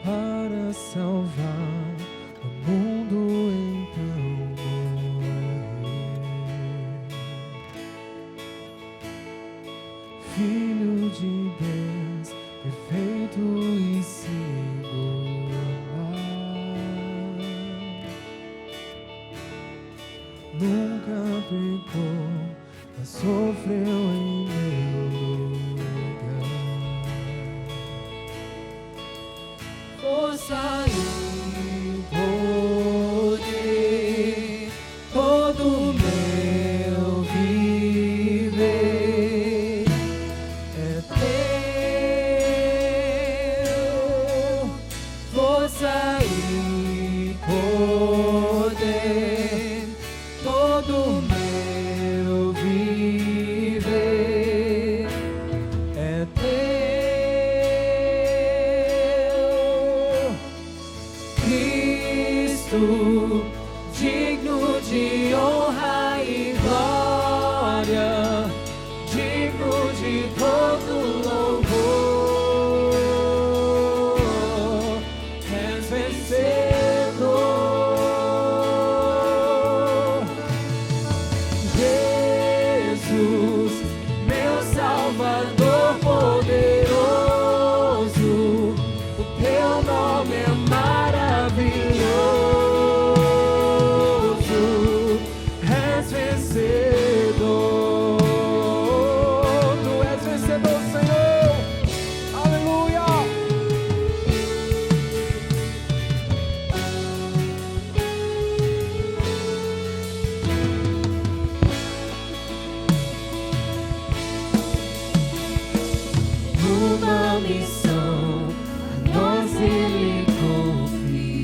para salvar o mundo, então morrer. Filho de Deus, perfeito e singular, nunca pecou, mas sofreu em meu lugar. Força e poder, todo meu viver é teu. Força e poder, todo meu viver é teu. Cristo, digno de honra e glória, digno de todo louvor, és vencedor. Jesus, meu Salvador poderoso, o teu nome é maravilhoso, és vencedor. Tu és vencedor, Senhor. Aleluia. Uma missão a nós Ele confiou,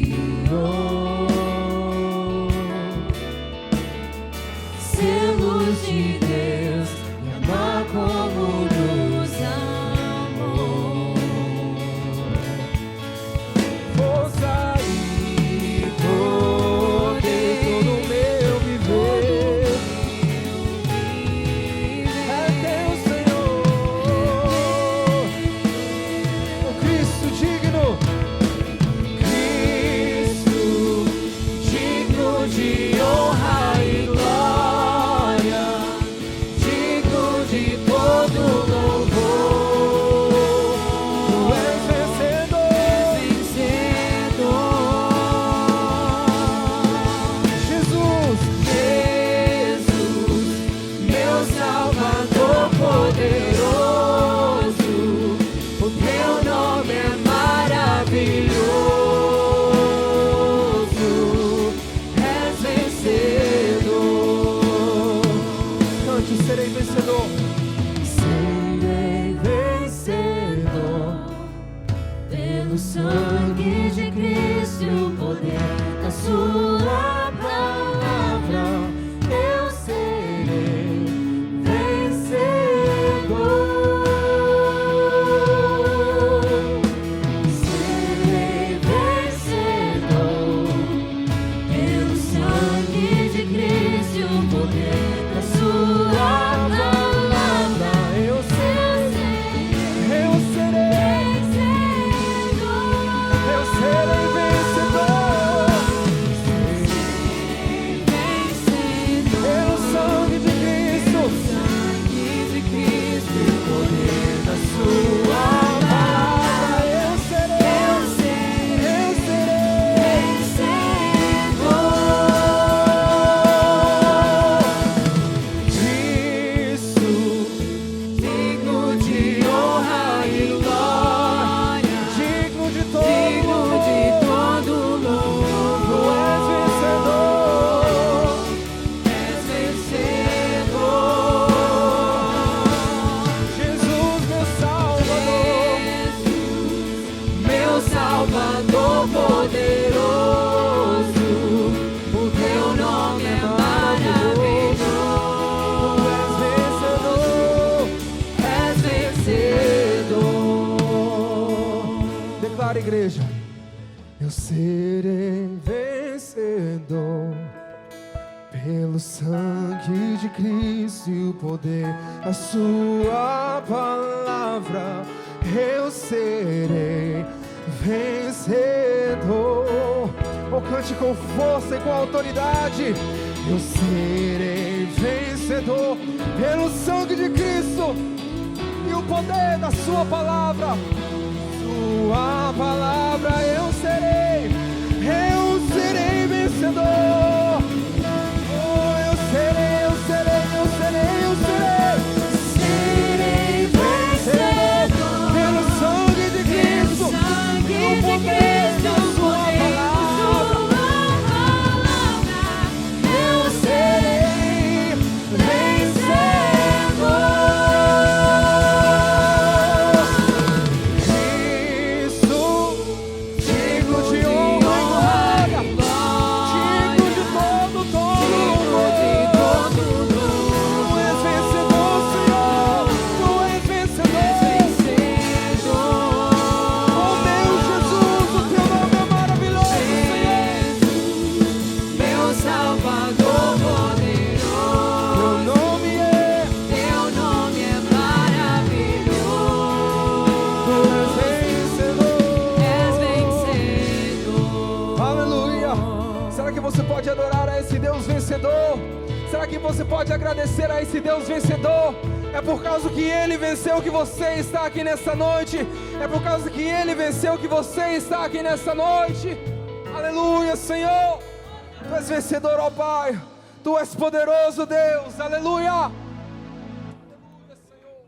selos de Deus e amar como nos amou. Força e poder, todo meu viver é teu, Senhor. O Cristo digno, Cristo digno de honra e glória, digno de todo louvor. Tu és vencedor, Jesus, Jesus, meu Salvador poderoso, o teu nome é maravilhoso, és vencedor. Cante, serei vencedor. Serei vencedor pelo sangue de Cristo e o poder da sua palavra. Eu serei vencedor. Serei vencedor pelo sangue de Cristo e o poder da sua palavra. Eu serei vencedor. Pelo sangue de Cristo e o poder da sua palavra. Eu serei vencedor. Cristo, digno de honra e glória, digno de todo louvor, és vencedor, és vencedor. Jesus, meu Salvador poderoso, o teu nome é maravilhoso, és vencedor. Declara, igreja. Eu serei vencedor pelo sangue de Cristo justiça e o poder da sua palavra, eu serei vencedor. Oh, cante com força e com autoridade. Eu serei vencedor pelo sangue de Cristo e o poder da sua palavra. Sua palavra eu serei vencedor. Oh, eu serei vencedor pelo sangue de Cristo, o poder da sua palavra. Eu serei vencedor. Cristo, digno de honra e glória, digno de todo louvor. Tu és vencedor, Senhor, tu és vencedor. Oh Deus Jesus, o teu nome é maravilhoso, Senhor. Meu Salvador poderoso, Teu nome é maravilhoso. Tu és vencedor. Aleluia. Será que você pode adorar a esse Deus vencedor? Será que você pode agradecer a esse Deus vencedor? É por causa que Ele venceu que você está aqui nessa noite. É por causa que Ele venceu que você está aqui nessa noite. Aleluia, Senhor. Tu és vencedor, ó Pai. Tu és poderoso, Deus. Aleluia. Aleluia, Senhor.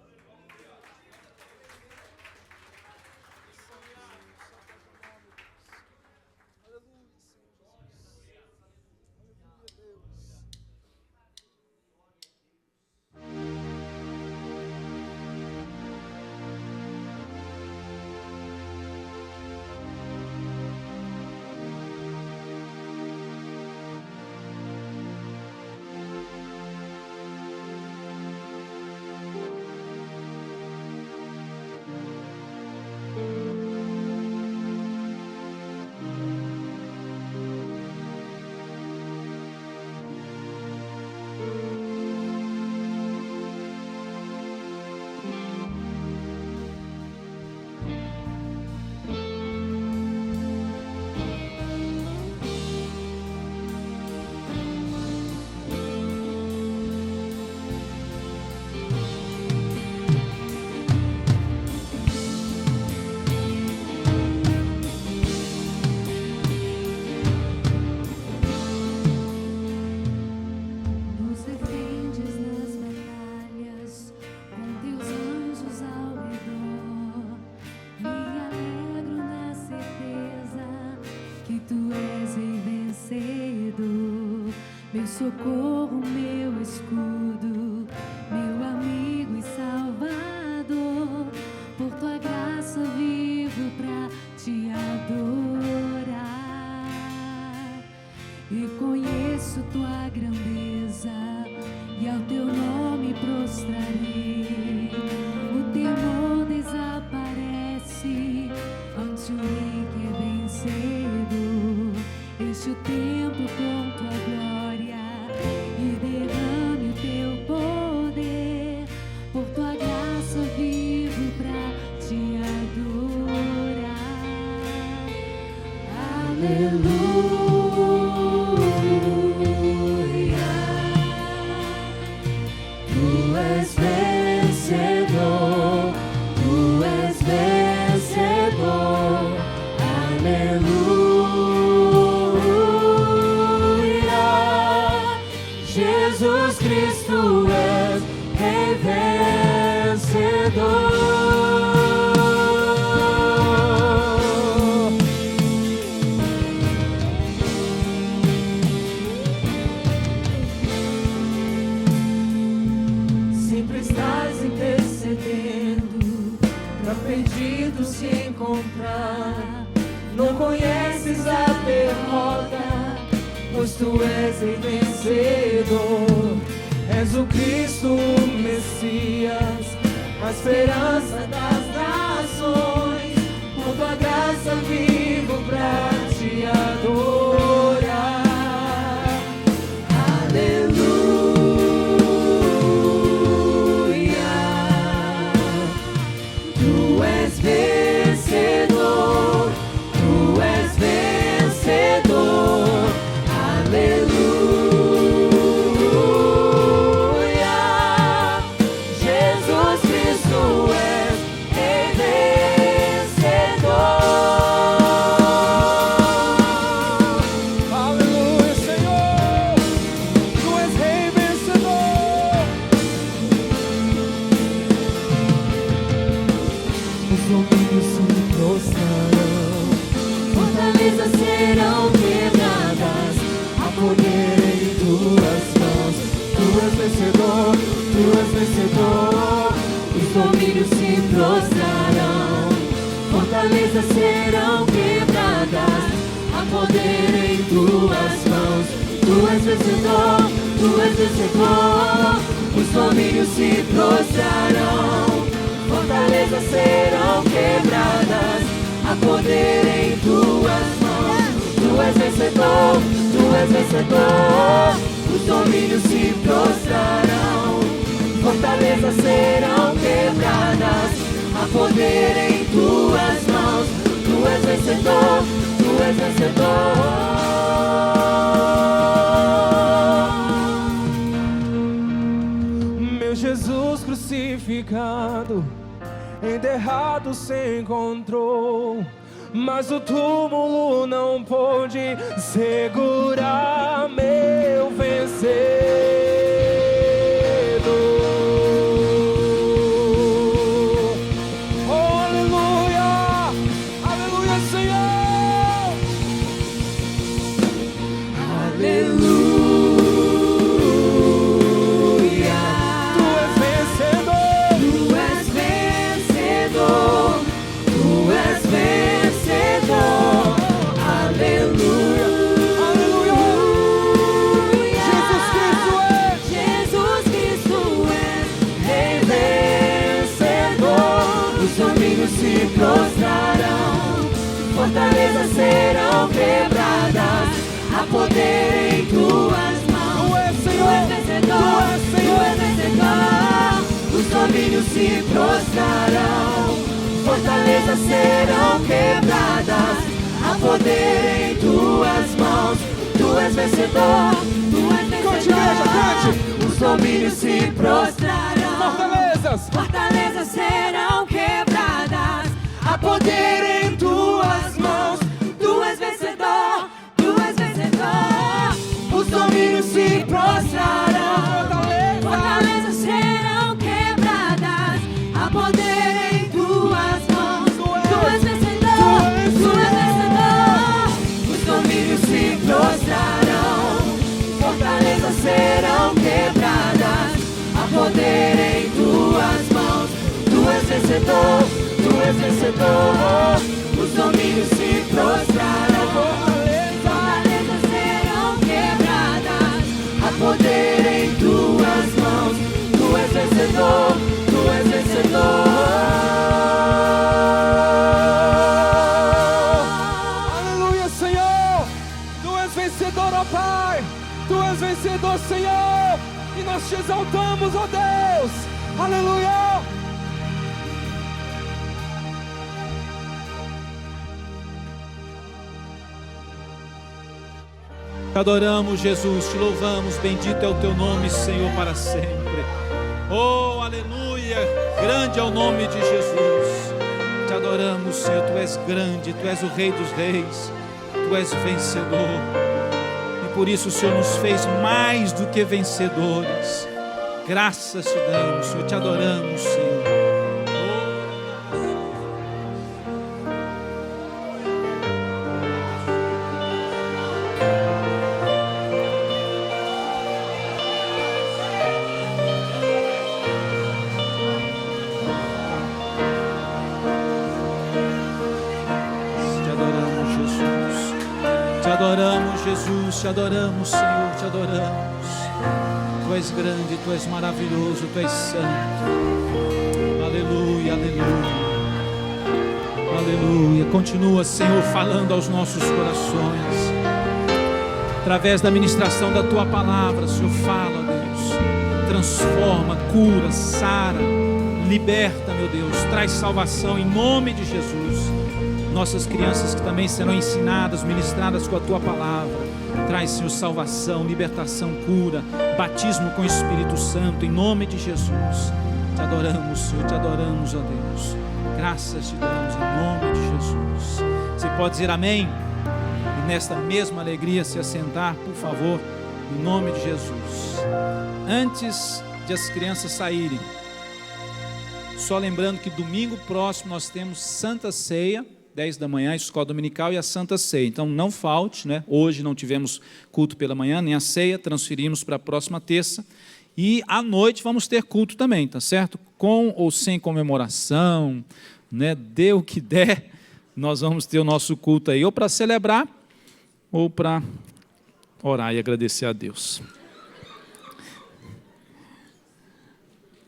Nos defendes nas batalhas, com teus anjos ao redor. Me alegro na certeza que tu és vencedor. Meu socorro, meu escudo, meu amigo e salvador. Por tua graça vivo pra te adorar. E conheço tua grandeza, e ao teu nome prostrarei. O temor desaparece ante o rei que é vencedor. Enche o templo com tua glória e derrame o teu poder. Por tua graça vivo pra te adorar. Aleluia. Tu és vencedor, tu és vencedor. Aleluia. Jesus Cristo és Rei vencedor. Sempre estás intercedendo pra perdidos se encontrar. Não conheces a derrota, pois tu és Rei vencedor. És o Cristo, o Messias, a esperança das nações. Por tua graça vivo pra te adorar. Aleluia. vencedor. Os domínios se prostrarão, fortalezas serão quebradas, há poder em tuas mãos. Tu és vencedor, tu és vencedor. Os domínios se prostrarão, fortalezas serão quebradas, há poder em tuas mãos. Tu és vencedor, tu és vencedor. Os domínios se prostrarão, fortalezas serão quebradas, há poder em tuas mãos. Tu és vencedor, tu és vencedor. Meu Jesus crucificado, enterrado se encontrou, mas o túmulo não pôde segurar meu vencedor. Oh, aleluia, aleluia, Senhor. Aleluia. Tu és vencedor, Tu és vencedor, tu és vencedor. Aleluia. aleluia. Jesus Cristo é Rei vencedor. Os domínios se prostrarão, fortalezas serão quebradas, há poder em tuas mãos. Tu és Tu Senhor, és vencedor, tu és tu Senhor. és vencedor. Os domínios se prostrarão, fortalezas serão quebradas, há poder em tuas mãos. Tu és vencedor, tu és Cante, igreja, cante. vencedor. Os domínios se prostrarão, Fortalezas, fortalezas serão quebradas, há poder em tuas mãos. Tu és vencedor, tu és vencedor. Os domínios se prostrarão, fortalezas serão quebradas, há poder em tuas mãos. Tu és vencedor, tu és vencedor. Os domínios se prostrarão, fortalezas serão quebradas, há poder em tuas mãos. Tu és vencedor, tu és vencedor. Os domínios se prostrarão, fortalezas serão quebradas, há poder em tuas mãos. Tu és vencedor, tu és vencedor. aleluia, Senhor. Tu és vencedor, ó Pai. Tu és vencedor, Senhor. E nós te exaltamos, ó Deus. Aleluia. Te adoramos, Jesus, te louvamos, bendito é o teu nome, Senhor, para sempre. Oh, aleluia, grande é o nome de Jesus. Te adoramos, Senhor, tu és grande, tu és o Rei dos Reis, tu és vencedor. E por isso o Senhor nos fez mais do que vencedores. Graças te damos, Senhor, te adoramos, Senhor. Jesus, te adoramos, Senhor, te adoramos. Tu és grande, tu és maravilhoso, tu és santo. Aleluia, aleluia. Aleluia. Continua, Senhor, falando aos nossos corações. Através da ministração da tua palavra, Senhor, fala, Deus. Transforma, cura, sara, liberta, meu Deus. Traz salvação em nome de Jesus. Nossas crianças que também serão ensinadas, ministradas com a tua palavra. Traz, Senhor, salvação, libertação, cura, batismo com o Espírito Santo, em nome de Jesus. Te adoramos, Senhor, te adoramos, ó Deus. Graças te damos em nome de Jesus. Você pode dizer amém? E nesta mesma alegria se assentar, por favor, em nome de Jesus. Antes de as crianças saírem, só lembrando que domingo próximo nós temos Santa Ceia, 10 da manhã, escola dominical e a Santa Ceia. Então não falte, né? Hoje não tivemos culto pela manhã, nem a ceia, transferimos para a próxima terça. E à noite vamos ter culto também, tá certo? Com ou sem comemoração, né? Dê o que der, nós vamos ter o nosso culto aí, ou para celebrar, ou para orar e agradecer a Deus.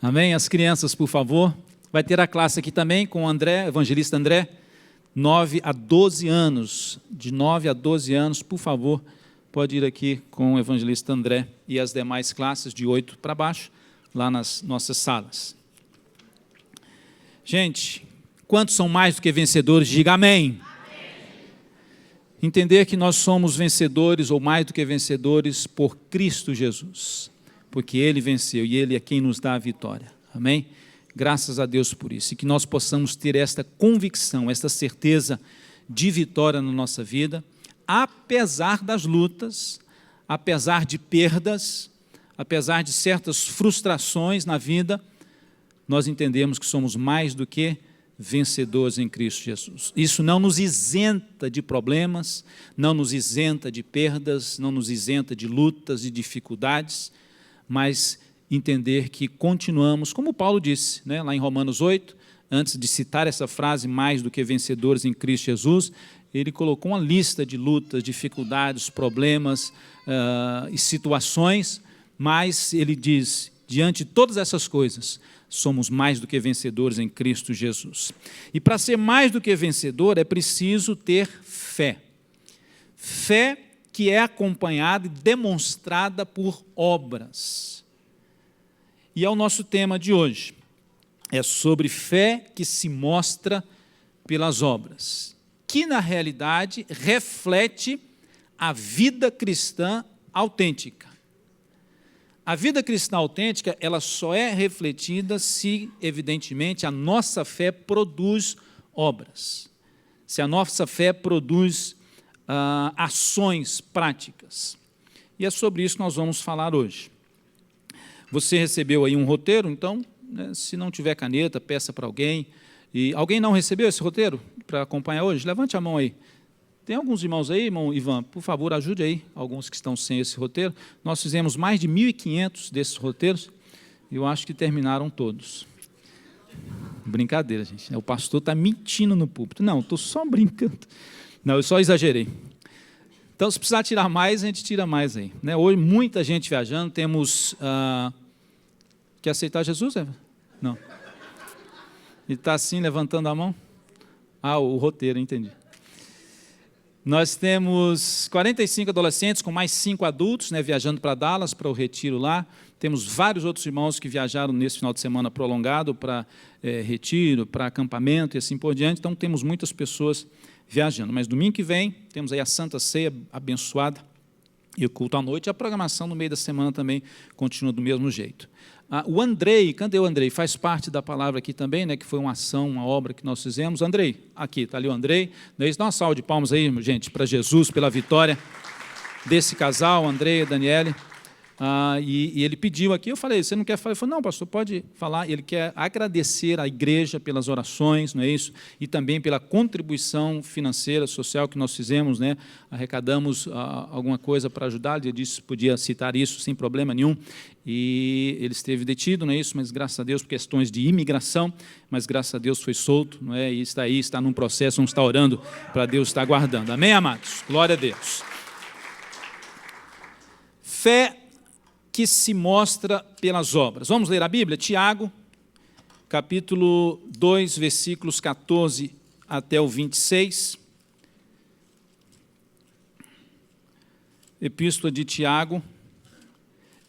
Amém? As crianças, por favor. Vai ter a classe aqui também com o André, evangelista André, 9 a 12 anos. De 9 a 12 anos, por favor, pode ir aqui com o evangelista André e as demais classes de 8 para baixo, lá nas nossas salas. Gente, quantos são mais do que vencedores? Diga amém. Entender que nós somos vencedores ou mais do que vencedores por Cristo Jesus, porque Ele venceu e Ele é quem nos dá a vitória. Amém? Graças a Deus por isso. E que nós possamos ter esta convicção, esta certeza de vitória na nossa vida, apesar das lutas, apesar de perdas, apesar de certas frustrações na vida, nós entendemos que somos mais do que vencedores em Cristo Jesus. Isso não nos isenta de problemas, não nos isenta de perdas, não nos isenta de lutas e dificuldades, mas entender que continuamos, como Paulo disse, né, lá em Romanos 8, antes de citar essa frase, mais do que vencedores em Cristo Jesus, ele colocou uma lista de lutas, dificuldades, problemas e situações, mas ele diz, diante de todas essas coisas, somos mais do que vencedores em Cristo Jesus. E para ser mais do que vencedor, é preciso ter fé. Fé que é acompanhada e demonstrada por obras. E é o nosso tema de hoje. É sobre fé que se mostra pelas obras, que na realidade reflete a vida cristã autêntica. A vida cristã autêntica, ela só é refletida se, evidentemente, a nossa fé produz obras. Se a nossa fé produz ações práticas. E é sobre isso que nós vamos falar hoje. Você recebeu aí um roteiro, então, né, se não tiver caneta, peça para alguém. E alguém não recebeu esse roteiro para acompanhar hoje? Levante a mão aí. Tem alguns irmãos aí, irmão Ivan? Por favor, ajude aí, alguns que estão sem esse roteiro. Nós fizemos mais de 1.500 desses roteiros, e eu acho que terminaram todos. Brincadeira, gente. O pastor está mentindo no púlpito. Não, estou só brincando. Não, eu só exagerei. Então, se precisar tirar mais, a gente tira mais aí. Né? Hoje, muita gente viajando, temos... Quer aceitar Jesus, Eva? Não. E está assim, levantando a mão? O roteiro, entendi. Nós temos 45 adolescentes com mais 5 adultos, né, viajando para Dallas, para o retiro lá. Temos vários outros irmãos que viajaram nesse final de semana prolongado para retiro, para acampamento e assim por diante. Então, temos muitas pessoas viajando. Mas domingo que vem, temos aí a Santa Ceia abençoada e o culto à noite. A programação no meio da semana também continua do mesmo jeito. O Andrei, cadê o Andrei? Faz parte da palavra aqui também, né, que foi uma ação, uma obra que nós fizemos. Andrei, aqui, está ali o Andrei. Dá uma salva de palmas aí, gente, para Jesus, pela vitória desse casal, Andrei e Daniele. E ele pediu aqui, eu falei, você não quer falar? Ele falou, não, pastor, pode falar. Ele quer agradecer à igreja pelas orações, não é isso? E também pela contribuição financeira, social que nós fizemos, né? Arrecadamos alguma coisa para ajudar, ele disse que podia citar isso sem problema nenhum. E ele esteve detido, não é isso? Mas graças a Deus, por questões de imigração, mas graças a Deus foi solto, não é? E está aí, está num processo, vamos estar orando para Deus estar guardando. Amém, amados? Glória a Deus. Fé que se mostra pelas obras. Vamos ler a Bíblia? Tiago, capítulo 2, versículos 14 até o 26. Epístola de Tiago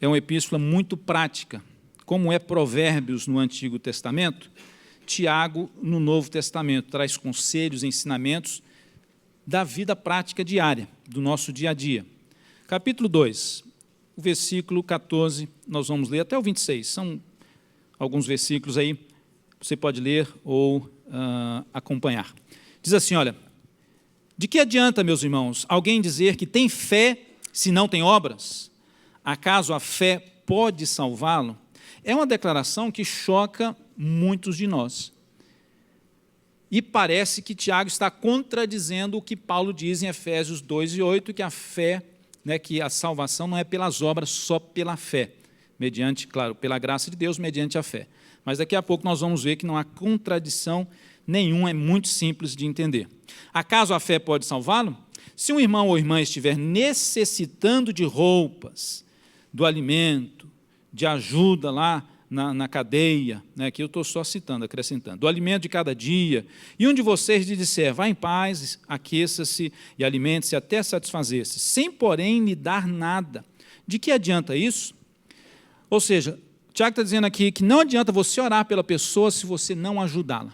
é uma epístola muito prática. Como é Provérbios no Antigo Testamento, Tiago, no Novo Testamento, traz conselhos, ensinamentos da vida prática diária, do nosso dia a dia. Capítulo 2. O versículo 14, nós vamos ler até o 26, são alguns versículos aí, você pode ler ou acompanhar. Diz assim, olha, de que adianta, meus irmãos, alguém dizer que tem fé se não tem obras? Acaso a fé pode salvá-lo? É uma declaração que choca muitos de nós. E parece que Tiago está contradizendo o que Paulo diz em Efésios 2:8, que a fé, né, que a salvação não é pelas obras, só pela fé. mediante, claro, pela graça de Deus, mediante a fé. Mas daqui a pouco nós vamos ver que não há contradição nenhuma, é muito simples de entender. Acaso a fé pode salvá-lo? Se um irmão ou irmã estiver necessitando de roupas, do alimento, de ajuda lá na cadeia, né, aqui eu estou só citando, acrescentando, do alimento de cada dia, e um de vocês lhe disser, vá em paz, aqueça-se e alimente-se até satisfazer-se, sem, porém, lhe dar nada, de que adianta isso? Ou seja, Tiago está dizendo aqui que não adianta você orar pela pessoa se você não ajudá-la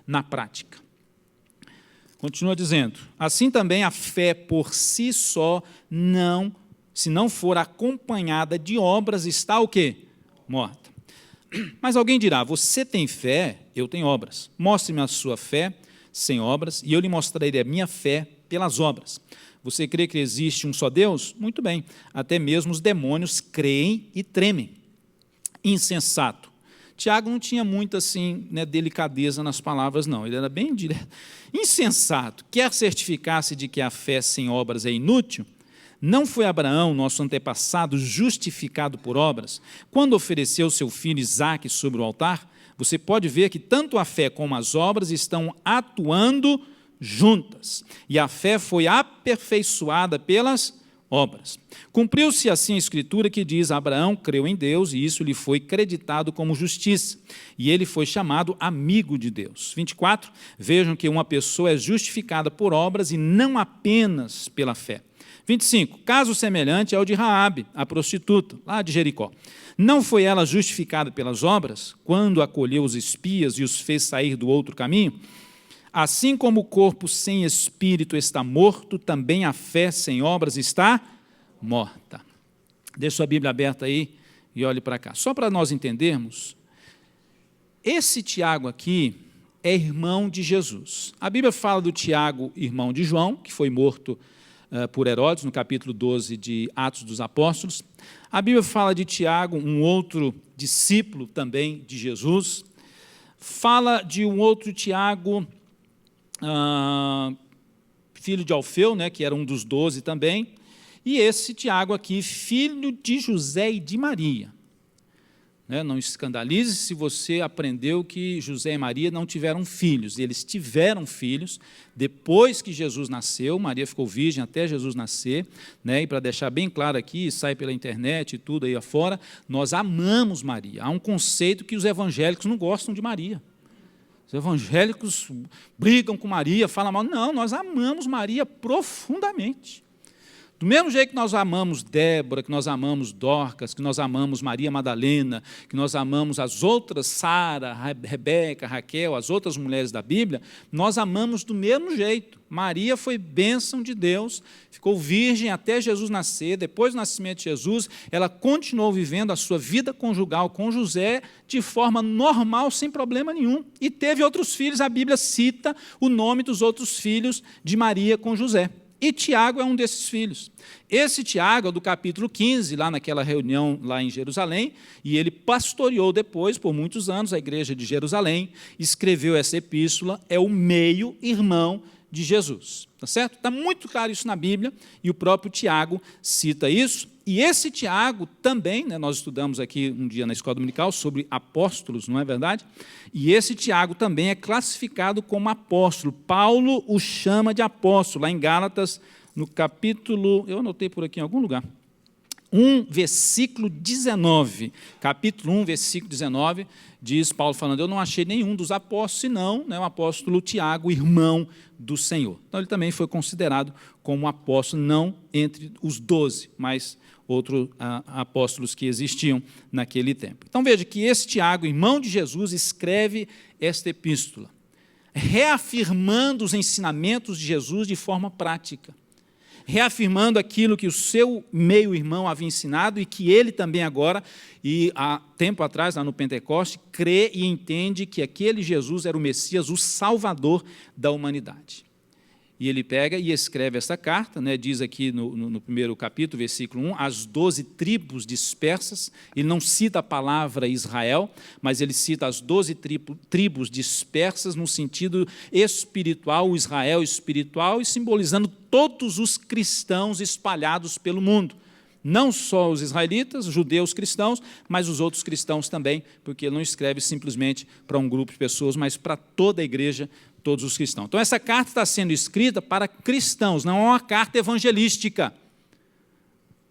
na prática. Continua dizendo, assim também a fé por si só, se não for acompanhada de obras, está o quê? Morta. Mas alguém dirá, você tem fé, eu tenho obras. Mostre-me a sua fé sem obras, e eu lhe mostrarei a minha fé pelas obras. Você crê que existe um só Deus? Muito bem, até mesmo os demônios creem e tremem. Insensato. Tiago não tinha muita assim, né, delicadeza nas palavras, não. Ele era bem direto. Insensato. Quer certificar-se de que a fé sem obras é inútil? Não foi Abraão, nosso antepassado, justificado por obras, quando ofereceu seu filho Isaque sobre o altar? Você pode ver que tanto a fé como as obras estão atuando juntas. E a fé foi aperfeiçoada pelas obras. Cumpriu-se assim a Escritura que diz, Abraão creu em Deus e isso lhe foi creditado como justiça. E ele foi chamado amigo de Deus. 24, vejam que uma pessoa é justificada por obras e não apenas pela fé. 25, caso semelhante é o de Raabe, a prostituta, lá de Jericó. Não foi ela justificada pelas obras, quando acolheu os espias e os fez sair do outro caminho? Assim como o corpo sem espírito está morto, também a fé sem obras está morta. Deixa sua Bíblia aberta aí e olhe para cá. Só para nós entendermos, esse Tiago aqui é irmão de Jesus. A Bíblia fala do Tiago, irmão de João, que foi morto por Herodes, no capítulo 12 de Atos dos Apóstolos. A Bíblia fala de Tiago, um outro discípulo também de Jesus. Fala de um outro Tiago, filho de Alfeu, né, que era um dos 12 também. E esse Tiago aqui, filho de José e de Maria. Não escandalize se você aprendeu que José e Maria não tiveram filhos. Eles tiveram filhos depois que Jesus nasceu. Maria ficou virgem até Jesus nascer. E para deixar bem claro aqui, sai pela internet e tudo aí afora, nós amamos Maria. Há um conceito que os evangélicos não gostam de Maria. Os evangélicos brigam com Maria, falam mal. Não, nós amamos Maria profundamente. Do mesmo jeito que nós amamos Débora, que nós amamos Dorcas, que nós amamos Maria Madalena, que nós amamos as outras, Sara, Rebeca, Raquel, as outras mulheres da Bíblia, nós amamos do mesmo jeito. Maria foi bênção de Deus, ficou virgem até Jesus nascer. Depois do nascimento de Jesus, ela continuou vivendo a sua vida conjugal com José de forma normal, sem problema nenhum. E teve outros filhos, a Bíblia cita o nome dos outros filhos de Maria com José. E Tiago é um desses filhos. Esse Tiago é do capítulo 15, lá naquela reunião lá em Jerusalém, e ele pastoreou depois, por muitos anos, a igreja de Jerusalém, escreveu essa epístola, é o meio-irmão de Jesus. Tá certo? Está muito claro isso na Bíblia, e o próprio Tiago cita isso. E esse Tiago também, nós estudamos aqui um dia na escola dominical sobre apóstolos, não é verdade? E esse Tiago também é classificado como apóstolo. Paulo o chama de apóstolo, lá em Gálatas, no capítulo, eu anotei por aqui em algum lugar, 1, versículo 19. Capítulo 1, versículo 19, diz Paulo falando, eu não achei nenhum dos apóstolos, senão o apóstolo Tiago, irmão do Senhor. Então, ele também foi considerado como apóstolo, não entre os 12, mas outros apóstolos que existiam naquele tempo. Então, veja que esse Tiago, irmão de Jesus, escreve esta epístola, reafirmando os ensinamentos de Jesus de forma prática, reafirmando aquilo que o seu meio-irmão havia ensinado e que ele também agora, e há tempo atrás, lá no Pentecoste, crê e entende que aquele Jesus era o Messias, o Salvador da humanidade. E ele pega e escreve essa carta, diz aqui no primeiro capítulo, versículo 1, as 12 tribos dispersas. Ele não cita a palavra Israel, mas ele cita as 12 tribos dispersas no sentido espiritual, o Israel espiritual, e simbolizando todos os cristãos espalhados pelo mundo. Não só os israelitas, os judeus cristãos, mas os outros cristãos também, porque ele não escreve simplesmente para um grupo de pessoas, mas para toda a igreja, todos os cristãos. Então, essa carta está sendo escrita para cristãos, não é uma carta evangelística.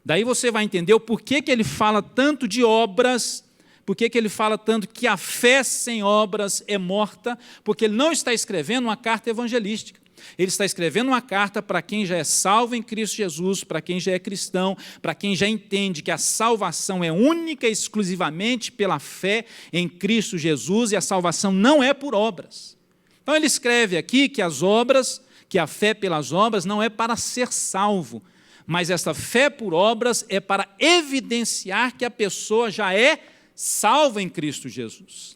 Daí você vai entender o porquê que ele fala tanto de obras, porquê que ele fala tanto que a fé sem obras é morta, porque ele não está escrevendo uma carta evangelística. Ele está escrevendo uma carta para quem já é salvo em Cristo Jesus, para quem já é cristão, para quem já entende que a salvação é única e exclusivamente pela fé em Cristo Jesus e a salvação não é por obras. Então ele escreve aqui que as obras, que a fé pelas obras não é para ser salvo, mas essa fé por obras é para evidenciar que a pessoa já é salva em Cristo Jesus.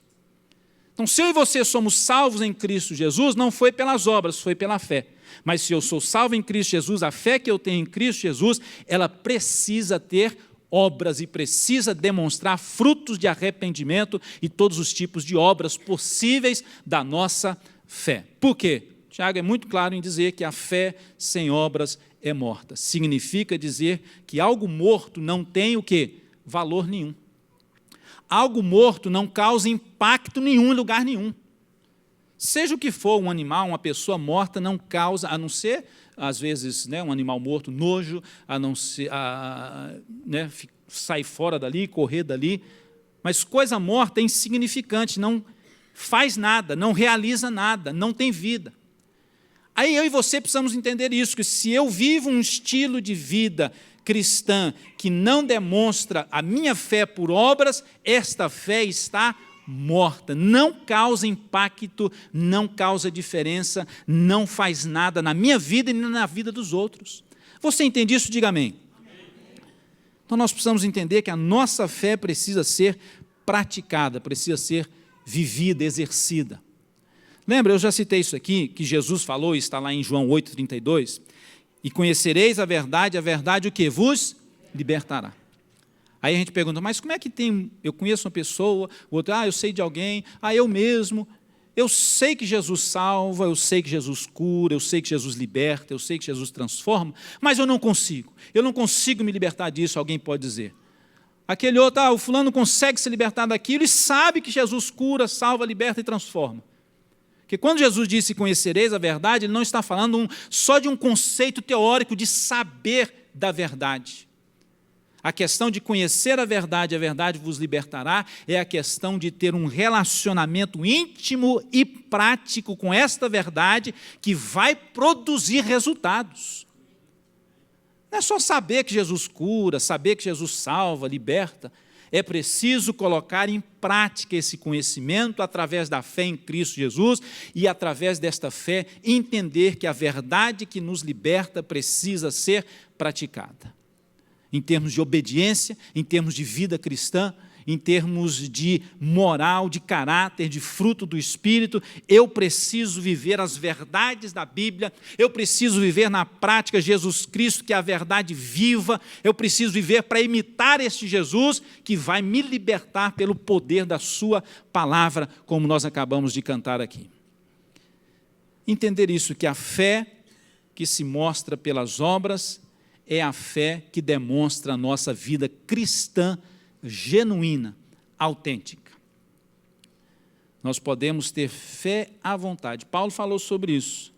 Então, se eu e você somos salvos em Cristo Jesus, não foi pelas obras, foi pela fé. Mas se eu sou salvo em Cristo Jesus, a fé que eu tenho em Cristo Jesus, ela precisa ter obras e precisa demonstrar frutos de arrependimento e todos os tipos de obras possíveis da nossa fé. Por quê? Tiago é muito claro em dizer que a fé sem obras é morta. Significa dizer que algo morto não tem o quê? Valor nenhum. Algo morto não causa impacto nenhum em lugar nenhum. Seja o que for, um animal, uma pessoa morta não causa, a não ser, às vezes, um animal morto, nojo, a não ser, sair fora dali, correr dali, mas coisa morta é insignificante, não faz nada, não realiza nada, não tem vida. Aí eu e você precisamos entender isso, que se eu vivo um estilo de vida cristã que não demonstra a minha fé por obras, esta fé está morta, não causa impacto, não causa diferença, não faz nada na minha vida e nem na vida dos outros. Você entende isso? Diga amém. Então nós precisamos entender que a nossa fé precisa ser praticada, precisa ser vivida, exercida. Lembra, eu já citei isso aqui, que Jesus falou, está lá em João 8,32, e conhecereis a verdade o que vos libertará. Aí a gente pergunta, mas como é que tem, eu conheço uma pessoa, o outro, eu sei de alguém, eu mesmo, eu sei que Jesus salva, eu sei que Jesus cura, eu sei que Jesus liberta, eu sei que Jesus transforma, mas eu não consigo me libertar disso, alguém pode dizer. Aquele outro, o fulano consegue se libertar daquilo e sabe que Jesus cura, salva, liberta e transforma. Porque quando Jesus disse conhecereis a verdade, ele não está falando só de um conceito teórico de saber da verdade. A questão de conhecer a verdade vos libertará, é a questão de ter um relacionamento íntimo e prático com esta verdade que vai produzir resultados. Não é só saber que Jesus cura, saber que Jesus salva, liberta. É preciso colocar em prática esse conhecimento através da fé em Cristo Jesus e, através desta fé, entender que a verdade que nos liberta precisa ser praticada. Em termos de obediência, em termos de vida cristã, em termos de moral, de caráter, de fruto do Espírito, eu preciso viver as verdades da Bíblia, eu preciso viver na prática Jesus Cristo, que é a verdade viva, eu preciso viver para imitar este Jesus, que vai me libertar pelo poder da sua palavra, como nós acabamos de cantar aqui. Entender isso, que a fé que se mostra pelas obras é a fé que demonstra a nossa vida cristã genuína, autêntica. Nós podemos ter fé à vontade. Paulo falou sobre isso.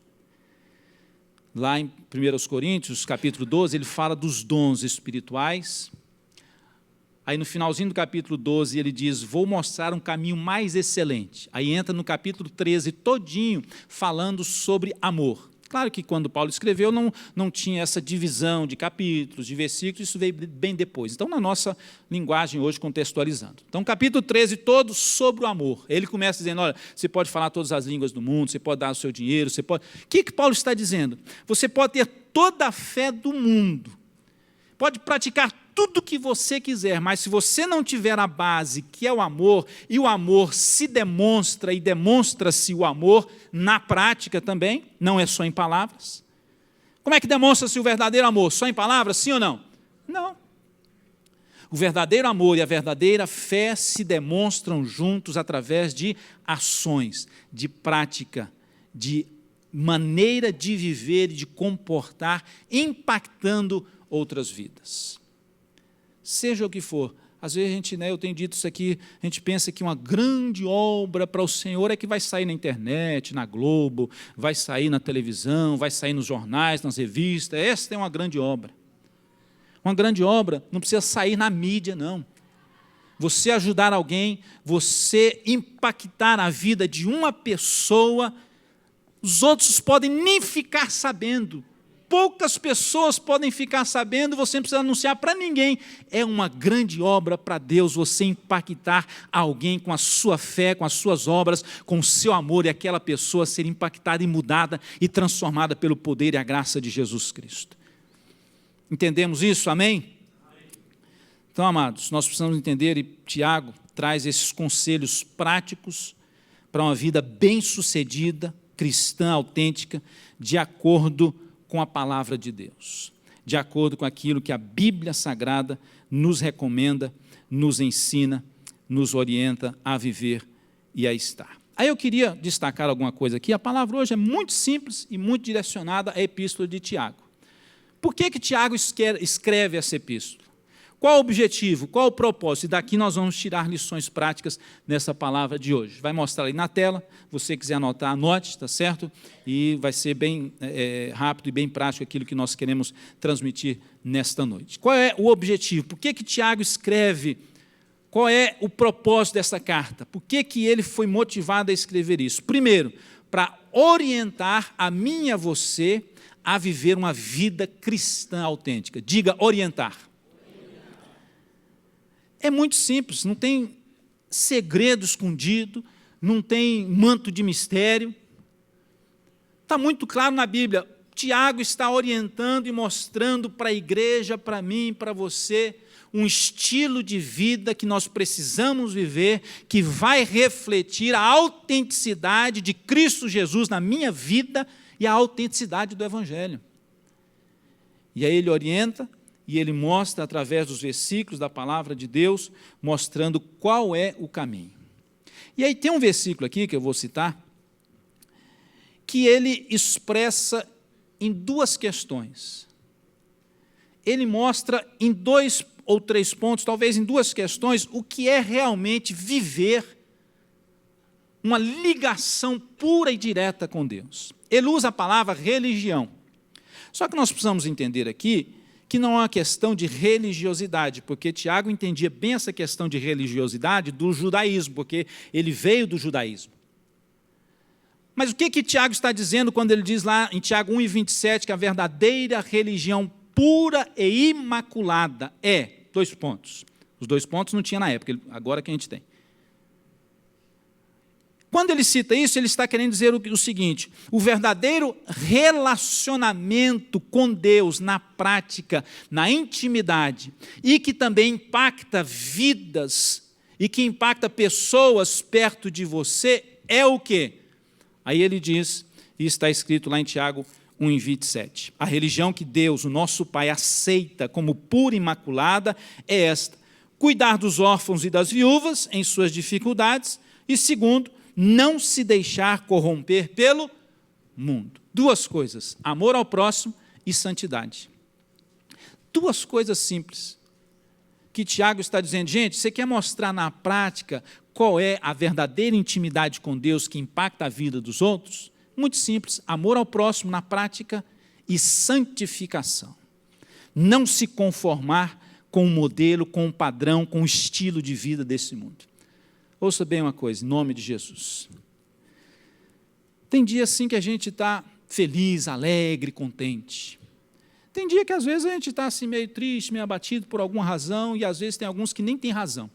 Lá em 1 Coríntios, capítulo 12, ele fala dos dons espirituais. Aí no finalzinho do capítulo 12, ele diz, vou mostrar um caminho mais excelente. Aí entra no capítulo 13 todinho, falando sobre amor. Claro que quando Paulo escreveu não tinha essa divisão de capítulos, de versículos, isso veio bem depois. Então, na nossa linguagem hoje, contextualizando. Então, capítulo 13 todo sobre o amor. Ele começa dizendo, olha, você pode falar todas as línguas do mundo, você pode dar o seu dinheiro, você pode... O que Paulo está dizendo? Você pode ter toda a fé do mundo, pode praticar tudo que você quiser, mas se você não tiver a base, que é o amor, e o amor se demonstra e demonstra-se o amor na prática também, não é só em palavras. Como é que demonstra-se o verdadeiro amor? Só em palavras, sim ou não? Não. O verdadeiro amor e a verdadeira fé se demonstram juntos através de ações, de prática, de maneira de viver e de comportar, impactando outras vidas. seja o que for. Às vezes a gente, eu tenho dito isso aqui, a gente pensa que uma grande obra para o Senhor é que vai sair na internet, na Globo, vai sair na televisão, vai sair nos jornais, nas revistas. Essa é uma grande obra. Uma grande obra não precisa sair na mídia, não. Você ajudar alguém, você impactar a vida de uma pessoa, os outros podem nem ficar sabendo. Poucas pessoas podem ficar sabendo, você não precisa anunciar para ninguém. É uma grande obra para Deus, você impactar alguém com a sua fé, com as suas obras, com o seu amor, e aquela pessoa ser impactada e mudada e transformada pelo poder e a graça de Jesus Cristo. Entendemos isso? Amém? Então, amados, nós precisamos entender, e Tiago traz esses conselhos práticos para uma vida bem-sucedida, cristã, autêntica, de acordo com a palavra de Deus, de acordo com aquilo que a Bíblia Sagrada nos recomenda, nos ensina, nos orienta a viver e a estar. Aí eu queria destacar alguma coisa aqui. A palavra hoje é muito simples e muito direcionada à epístola de Tiago. Por que Tiago escreve essa epístola? Qual o objetivo? Qual o propósito? E daqui nós vamos tirar lições práticas nessa palavra de hoje. Vai mostrar aí na tela, se você quiser anotar, anote, está certo? E vai ser bem rápido e bem prático aquilo que nós queremos transmitir nesta noite. Qual é o objetivo? Por que Tiago escreve? Qual é o propósito dessa carta? Por que ele foi motivado a escrever isso? Primeiro, para orientar a mim e a você a viver uma vida cristã autêntica. Diga, orientar. É muito simples, não tem segredo escondido, não tem manto de mistério. Está muito claro na Bíblia. Tiago está orientando e mostrando para a igreja, para mim, para você, um estilo de vida que nós precisamos viver, que vai refletir a autenticidade de Cristo Jesus na minha vida e a autenticidade do Evangelho. E aí ele orienta, e ele mostra, através dos versículos da palavra de Deus, mostrando qual é o caminho. E aí tem um versículo aqui, que eu vou citar, que ele expressa em duas questões. Ele mostra em 2 ou 3 pontos, talvez em 2 questões, o que é realmente viver uma ligação pura e direta com Deus. Ele usa a palavra religião. Só que nós precisamos entender aqui que não é uma questão de religiosidade, porque Tiago entendia bem essa questão de religiosidade do judaísmo, porque ele veio do judaísmo. Mas o que Tiago está dizendo quando ele diz lá em Tiago 1:27 que a verdadeira religião pura e imaculada é, 2 pontos. Os 2 pontos não tinha na época, agora que a gente tem. Quando ele cita isso, ele está querendo dizer o seguinte: o verdadeiro relacionamento com Deus na prática, na intimidade, e que também impacta vidas, e que impacta pessoas perto de você, é o quê? Aí ele diz, e está escrito lá em Tiago 1:27, a religião que Deus, o nosso Pai, aceita como pura e imaculada é esta: cuidar dos órfãos e das viúvas em suas dificuldades, e segundo, não se deixar corromper pelo mundo. 2 coisas, amor ao próximo e santidade. 2 coisas simples que Tiago está dizendo. Gente, você quer mostrar na prática qual é a verdadeira intimidade com Deus que impacta a vida dos outros? Muito simples, amor ao próximo na prática e santificação. Não se conformar com o modelo, com o padrão, com o estilo de vida desse mundo. Ouça bem uma coisa, em nome de Jesus. Tem dia assim que a gente está feliz, alegre, contente. Tem dia que às vezes a gente está assim meio triste, meio abatido por alguma razão, e às vezes tem alguns que nem têm razão.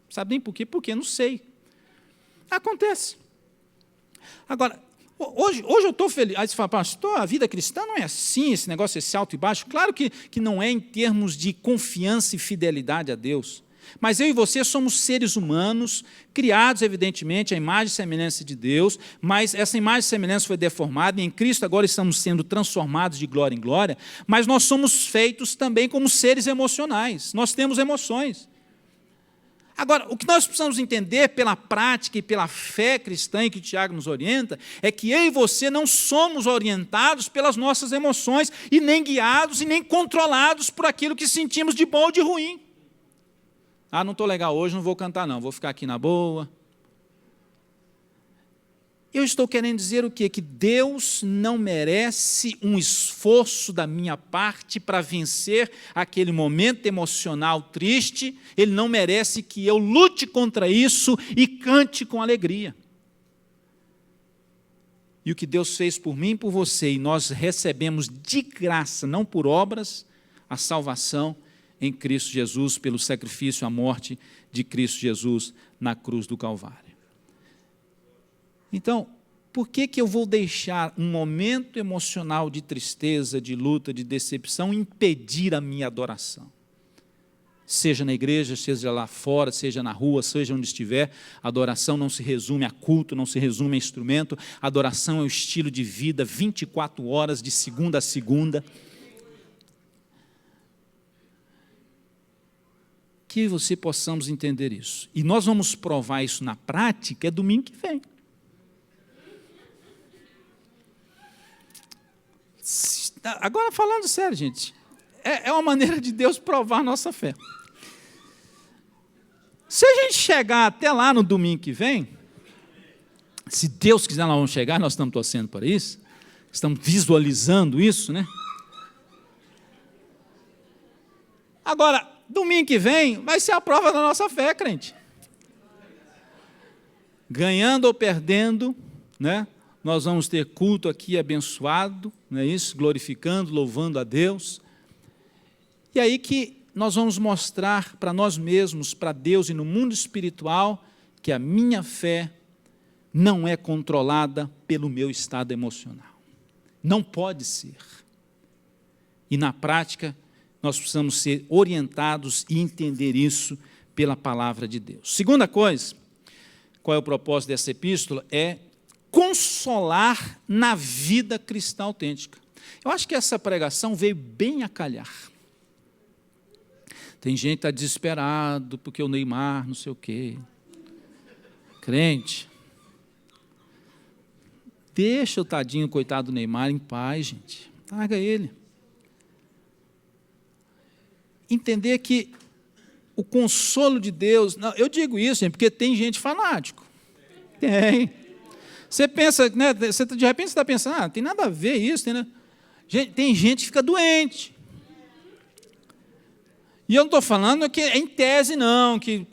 Sabe nem por quê? Porque não sei. Acontece. Agora, hoje eu estou feliz. Aí você fala, pastor, a vida cristã não é assim, esse negócio, esse alto e baixo. Claro que não é em termos de confiança e fidelidade a Deus. Mas eu e você somos seres humanos, criados, evidentemente, à imagem e semelhança de Deus, mas essa imagem e semelhança foi deformada, e em Cristo agora estamos sendo transformados de glória em glória, mas nós somos feitos também como seres emocionais, nós temos emoções. Agora, o que nós precisamos entender pela prática e pela fé cristã em que Tiago nos orienta, é que eu e você não somos orientados pelas nossas emoções, e nem guiados, e nem controlados por aquilo que sentimos de bom ou de ruim. Ah, não estou legal hoje, não vou cantar não, vou ficar aqui na boa. Eu estou querendo dizer o quê? Que Deus não merece um esforço da minha parte para vencer aquele momento emocional triste, Ele não merece que eu lute contra isso e cante com alegria. E o que Deus fez por mim e por você, e nós recebemos de graça, não por obras, a salvação em Cristo Jesus, pelo sacrifício, a morte de Cristo Jesus na cruz do Calvário. Então, por que eu vou deixar um momento emocional de tristeza, de luta, de decepção, impedir a minha adoração? Seja na igreja, seja lá fora, seja na rua, seja onde estiver, a adoração não se resume a culto, não se resume a instrumento, a adoração é o estilo de vida, 24 horas, de segunda a segunda. Que você possamos entender isso. E nós vamos provar isso na prática, domingo que vem. Agora, falando sério, gente, é uma maneira de Deus provar a nossa fé. Se a gente chegar até lá no domingo que vem, se Deus quiser, nós vamos chegar, nós estamos torcendo para isso, estamos visualizando isso, né? Agora, domingo que vem, vai ser a prova da nossa fé, crente. Ganhando ou perdendo, né? Nós vamos ter culto aqui abençoado, não é isso? Glorificando, louvando a Deus. E aí que nós vamos mostrar para nós mesmos, para Deus e no mundo espiritual, que a minha fé não é controlada pelo meu estado emocional. Não pode ser. E na prática, nós precisamos ser orientados e entender isso pela palavra de Deus. Segunda coisa, qual é o propósito dessa epístola? É consolar na vida cristã autêntica. Eu acho que essa pregação veio bem a calhar. Tem gente que está desesperado porque o Neymar não sei o quê. Crente, deixa o tadinho, coitado do Neymar em paz, gente. Larga ele. Entender que o consolo de Deus, não, eu digo isso, gente, porque tem gente fanático. Tem. Você pensa, né, de repente você está pensando, não tem nada a ver isso. Tem gente que fica doente. E eu não estou falando que é em tese, não. Que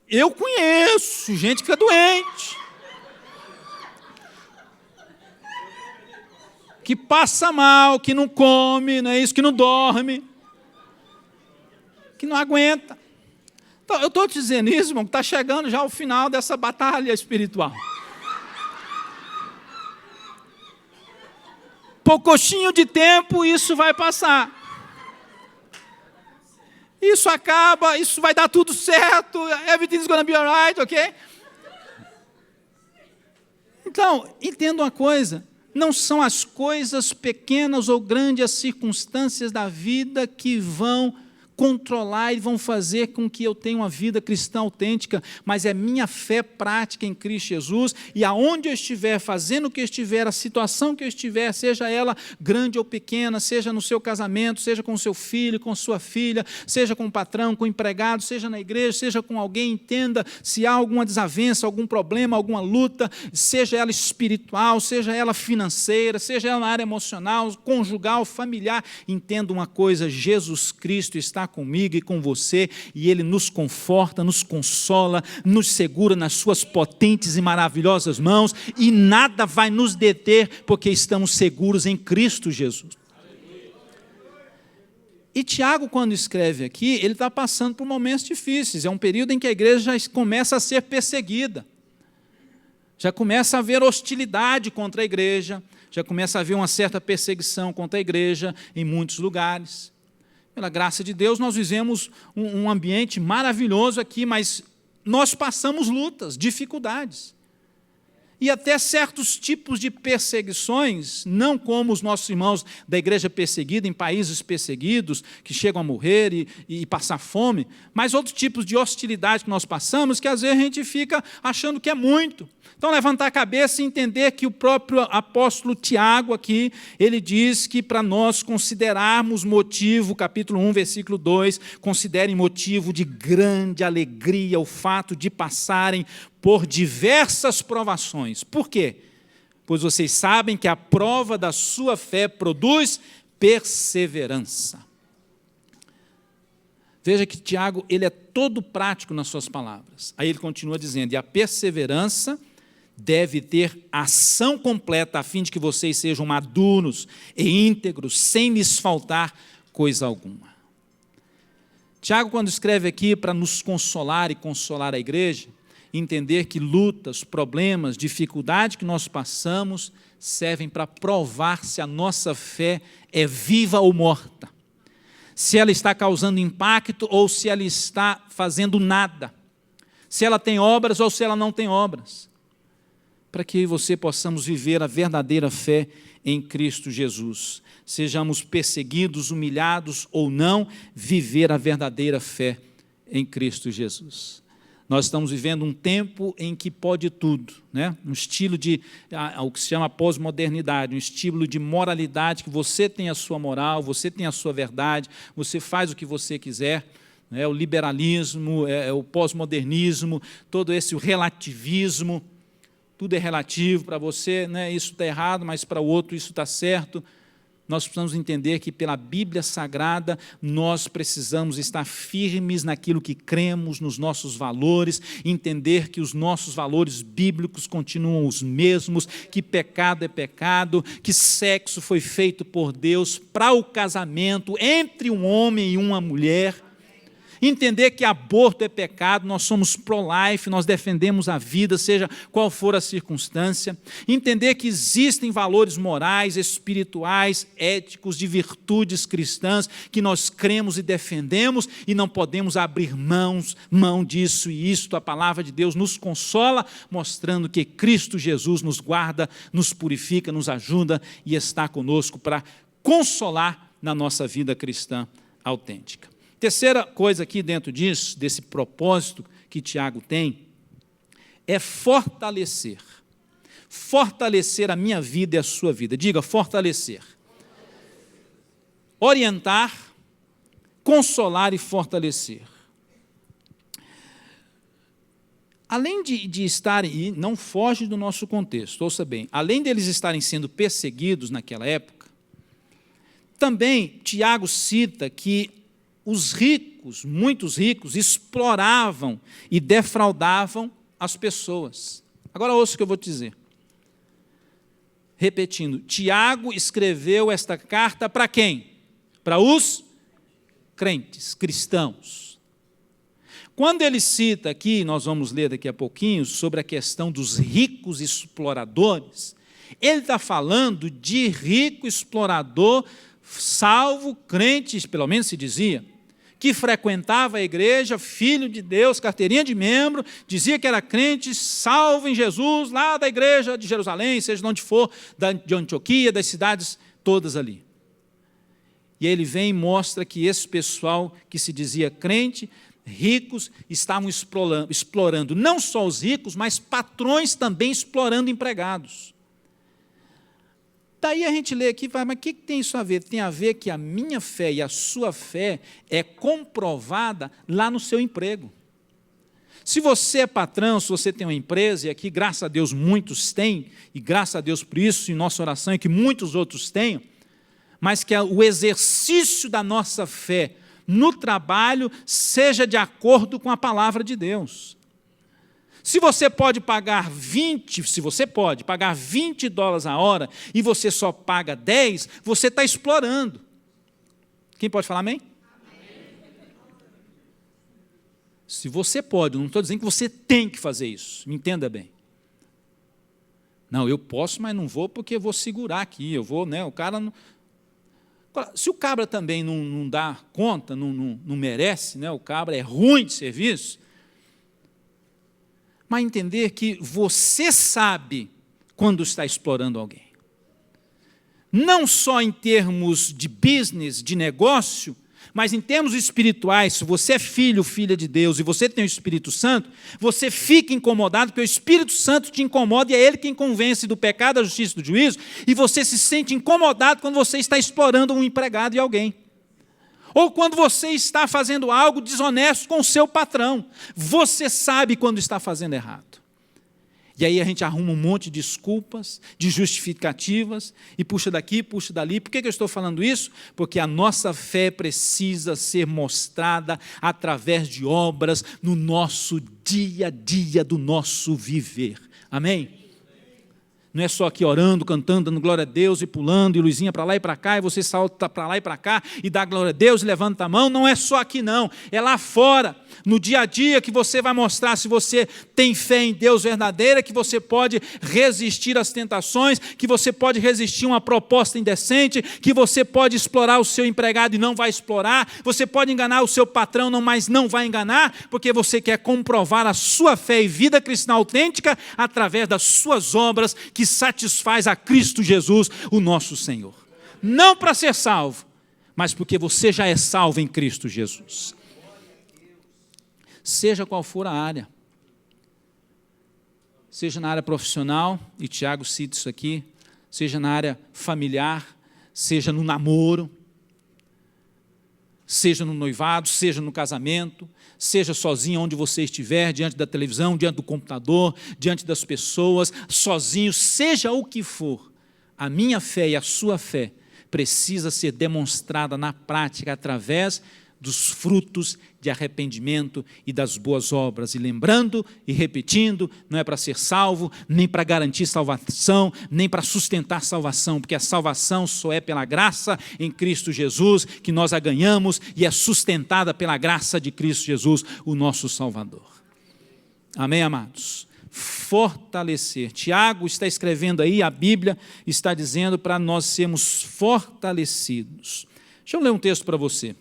eu conheço gente que fica doente. Que passa mal, que não come, não é isso, que não dorme. Que não aguenta. Então, eu estou te dizendo isso, irmão, que está chegando já o final dessa batalha espiritual. Pouquinho de tempo, isso vai passar. Isso acaba, isso vai dar tudo certo, everything's gonna be alright, ok? Então, entenda uma coisa, não são as coisas pequenas ou grandes, as circunstâncias da vida que vão controlar e vão fazer com que eu tenha uma vida cristã autêntica, mas é minha fé prática em Cristo Jesus, e aonde eu estiver, fazendo o que eu estiver, a situação que eu estiver, seja ela grande ou pequena, seja no seu casamento, seja com seu filho, com sua filha, seja com o patrão, com o empregado, seja na igreja, seja com alguém, entenda se há alguma desavença, algum problema, alguma luta, seja ela espiritual, seja ela financeira, seja ela na área emocional, conjugal, familiar, entenda uma coisa, Jesus Cristo está comigo e com você, e Ele nos conforta, nos consola, nos segura nas suas potentes e maravilhosas mãos, e nada vai nos deter, porque estamos seguros em Cristo Jesus. E Tiago, quando escreve aqui, ele está passando por momentos difíceis, é um período em que a igreja já começa a ser perseguida, já começa a haver hostilidade contra a igreja, já começa a haver uma certa perseguição contra a igreja em muitos lugares. Pela graça de Deus, nós vivemos um ambiente maravilhoso aqui, mas nós passamos lutas, dificuldades. e até certos tipos de perseguições, não como os nossos irmãos da igreja perseguida, em países perseguidos, que chegam a morrer e passar fome, mas outros tipos de hostilidade que nós passamos, que às vezes a gente fica achando que é muito. Então, levantar a cabeça e entender que o próprio apóstolo Tiago aqui, ele diz que para nós considerarmos motivo, capítulo 1, versículo 2, considerem motivo de grande alegria o fato de passarem por diversas provações. Por quê? Pois vocês sabem que a prova da sua fé produz perseverança. Veja que Tiago, ele é todo prático nas suas palavras. Aí ele continua dizendo, e a perseverança deve ter ação completa, a fim de que vocês sejam maduros e íntegros, sem lhes faltar coisa alguma. Tiago, quando escreve aqui para nos consolar e consolar a igreja, entender que lutas, problemas, dificuldades que nós passamos servem para provar se a nossa fé é viva ou morta, se ela está causando impacto ou se ela está fazendo nada, se ela tem obras ou se ela não tem obras, para que você possamos viver a verdadeira fé em Cristo Jesus. Sejamos perseguidos, humilhados ou não, viver a verdadeira fé em Cristo Jesus. Nós estamos vivendo um tempo em que pode tudo, né? Um estilo de, o que se chama pós-modernidade, um estilo de moralidade, que você tem a sua moral, você tem a sua verdade, você faz o que você quiser, né? O liberalismo, o pós-modernismo, todo esse o relativismo, tudo é relativo para você, né? Isso está errado, mas para o outro isso está certo. Nós precisamos entender que pela Bíblia Sagrada nós precisamos estar firmes naquilo que cremos, nos nossos valores, entender que os nossos valores bíblicos continuam os mesmos, que pecado é pecado, que sexo foi feito por Deus para o casamento entre um homem e uma mulher. Entender que aborto é pecado, nós somos pro-life, nós defendemos a vida, seja qual for a circunstância. Entender que existem valores morais, espirituais, éticos, de virtudes cristãs, que nós cremos e defendemos e não podemos abrir mão disso e isto. A palavra de Deus nos consola, mostrando que Cristo Jesus nos guarda, nos purifica, nos ajuda e está conosco para consolar na nossa vida cristã autêntica. Terceira coisa aqui dentro disso, desse propósito que Tiago tem, é fortalecer. Fortalecer a minha vida e a sua vida. Diga, fortalecer. Orientar, consolar e fortalecer. Além de estarem, e não foge do nosso contexto, ouça bem, além deles estarem sendo perseguidos naquela época, também Tiago cita que os ricos, muitos ricos, exploravam e defraudavam as pessoas. Agora ouça o que eu vou te dizer. Repetindo, Tiago escreveu esta carta para quem? Para os crentes, cristãos. Quando ele cita aqui, nós vamos ler daqui a pouquinho, sobre a questão dos ricos exploradores, ele está falando de rico explorador, salvo crentes, pelo menos se dizia, que frequentava a igreja, filho de Deus, carteirinha de membro, dizia que era crente, salvo em Jesus, lá da igreja de Jerusalém, seja de onde for, de Antioquia, das cidades todas ali. E aí ele vem e mostra que esse pessoal que se dizia crente, ricos, estavam explorando não só os ricos, mas patrões também explorando empregados. Daí a gente lê aqui e fala, mas o que tem isso a ver? Tem a ver que a minha fé e a sua fé é comprovada lá no seu emprego. Se você é patrão, se você tem uma empresa, e aqui, graças a Deus, muitos têm, e graças a Deus por isso, e nossa oração é que muitos outros tenham, mas que o exercício da nossa fé no trabalho seja de acordo com a palavra de Deus. Se você pode pagar $20 a hora e você só paga 10, você está explorando. Quem pode falar amém? Amém. Se você pode, não estou dizendo que você tem que fazer isso, me entenda bem. Não, eu posso, mas não vou porque eu vou segurar aqui, eu vou, né? O cara não... Se o cabra também não dá conta, não merece, né? O cabra é ruim de serviço, mas entender que você sabe quando está explorando alguém. Não só em termos de business, de negócio, mas em termos espirituais. Se você é filho, filha de Deus, e você tem o Espírito Santo, você fica incomodado, porque o Espírito Santo te incomoda, e é Ele quem convence do pecado, da justiça e do juízo, e você se sente incomodado quando você está explorando um empregado de alguém. Ou quando você está fazendo algo desonesto com o seu patrão. Você sabe quando está fazendo errado. E aí a gente arruma um monte de desculpas, de justificativas, e puxa daqui, puxa dali. Por que eu estou falando isso? Porque a nossa fé precisa ser mostrada através de obras no nosso dia a dia do nosso viver. Amém? Não é só aqui orando, cantando, dando glória a Deus e pulando, e luzinha para lá e para cá, e você salta para lá e para cá, e dá glória a Deus e levanta a mão. Não é só aqui não, é lá fora, no dia a dia, que você vai mostrar se você tem fé em Deus verdadeira, que você pode resistir às tentações, que você pode resistir a uma proposta indecente, que você pode explorar o seu empregado e não vai explorar, você pode enganar o seu patrão, mas não vai enganar, porque você quer comprovar a sua fé e vida cristã autêntica através das suas obras, que satisfaz a Cristo Jesus, o nosso Senhor. Não para ser salvo, mas porque você já é salvo em Cristo Jesus. Seja qual for a área, seja na área profissional, e Tiago cita isso aqui, seja na área familiar, seja no namoro, seja no noivado, seja no casamento, seja sozinho onde você estiver, diante da televisão, diante do computador, diante das pessoas, sozinho, seja o que for, a minha fé e a sua fé precisa ser demonstrada na prática através dos frutos de arrependimento e das boas obras. E lembrando e repetindo, não é para ser salvo, nem para garantir salvação, nem para sustentar salvação, porque a salvação só é pela graça em Cristo Jesus, que nós a ganhamos, e é sustentada pela graça de Cristo Jesus, o nosso Salvador. Amém, amados? Fortalecer. Tiago está escrevendo aí, a Bíblia está dizendo para nós sermos fortalecidos. Deixa eu ler um texto para você.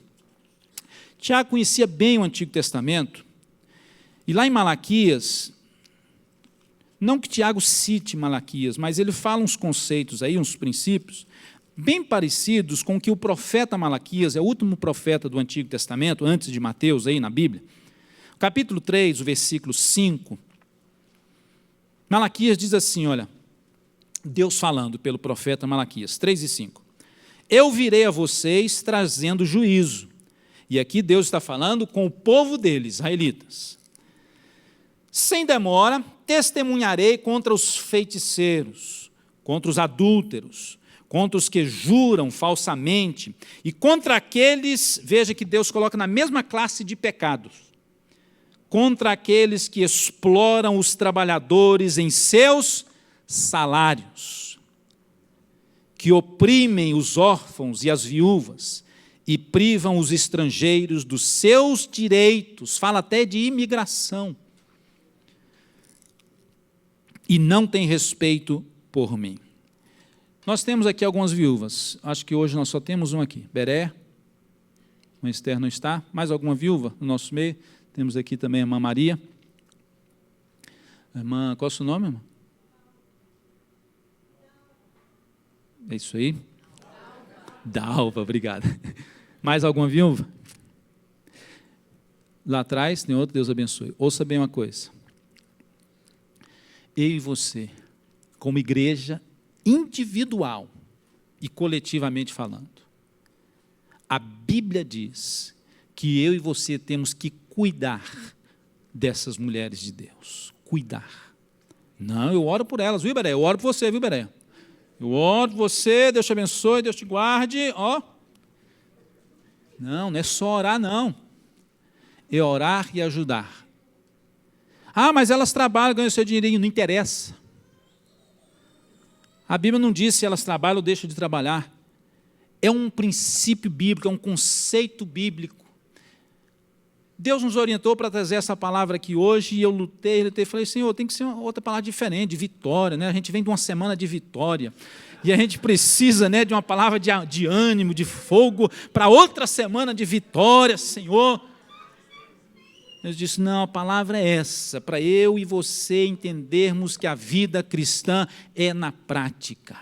Tiago conhecia bem o Antigo Testamento, e lá em Malaquias, não que Tiago cite Malaquias, mas ele fala uns conceitos aí, uns princípios, bem parecidos com o que o profeta Malaquias, é o último profeta do Antigo Testamento, antes de Mateus, aí na Bíblia. Capítulo 3, o versículo 5, Malaquias diz assim, olha, Deus falando pelo profeta Malaquias, 3 e 5. Eu virei a vocês trazendo juízo. E aqui Deus está falando com o povo dele, israelitas. Sem demora, testemunharei contra os feiticeiros, contra os adúlteros, contra os que juram falsamente, e contra aqueles, veja que Deus coloca na mesma classe de pecados, contra aqueles que exploram os trabalhadores em seus salários, que oprimem os órfãos e as viúvas, e privam os estrangeiros dos seus direitos, fala até de imigração, e não tem respeito por mim. Nós temos aqui algumas viúvas, acho que hoje nós só temos uma aqui, Beré, a Esther não está, mais alguma viúva no nosso meio? Temos aqui também a irmã Maria. Irmã, qual é o seu nome, irmã? É isso aí? Dalva, obrigado. Mais alguma viúva? Lá atrás tem outro, Deus abençoe. Ouça bem uma coisa. Eu e você, como igreja individual e coletivamente falando, a Bíblia diz que eu e você temos que cuidar dessas mulheres de Deus. Cuidar. Não, eu oro por elas, viu, Beré? Eu oro por você, viu, Beré? Eu oro por você, Deus te abençoe, Deus te guarde, ó. Não, não é só orar, não. É orar e ajudar. Ah, mas elas trabalham, ganham seu dinheirinho, não interessa. A Bíblia não diz se elas trabalham ou deixam de trabalhar. É um princípio bíblico, é um conceito bíblico. Deus nos orientou para trazer essa palavra aqui hoje, e eu lutei, falei, Senhor, tem que ser uma outra palavra diferente, de vitória, né? A gente vem de uma semana de vitória, e a gente precisa, né, de uma palavra de ânimo, de fogo, para outra semana de vitória, Senhor. Eu disse, não, a palavra é essa, para eu e você entendermos que a vida cristã é na prática.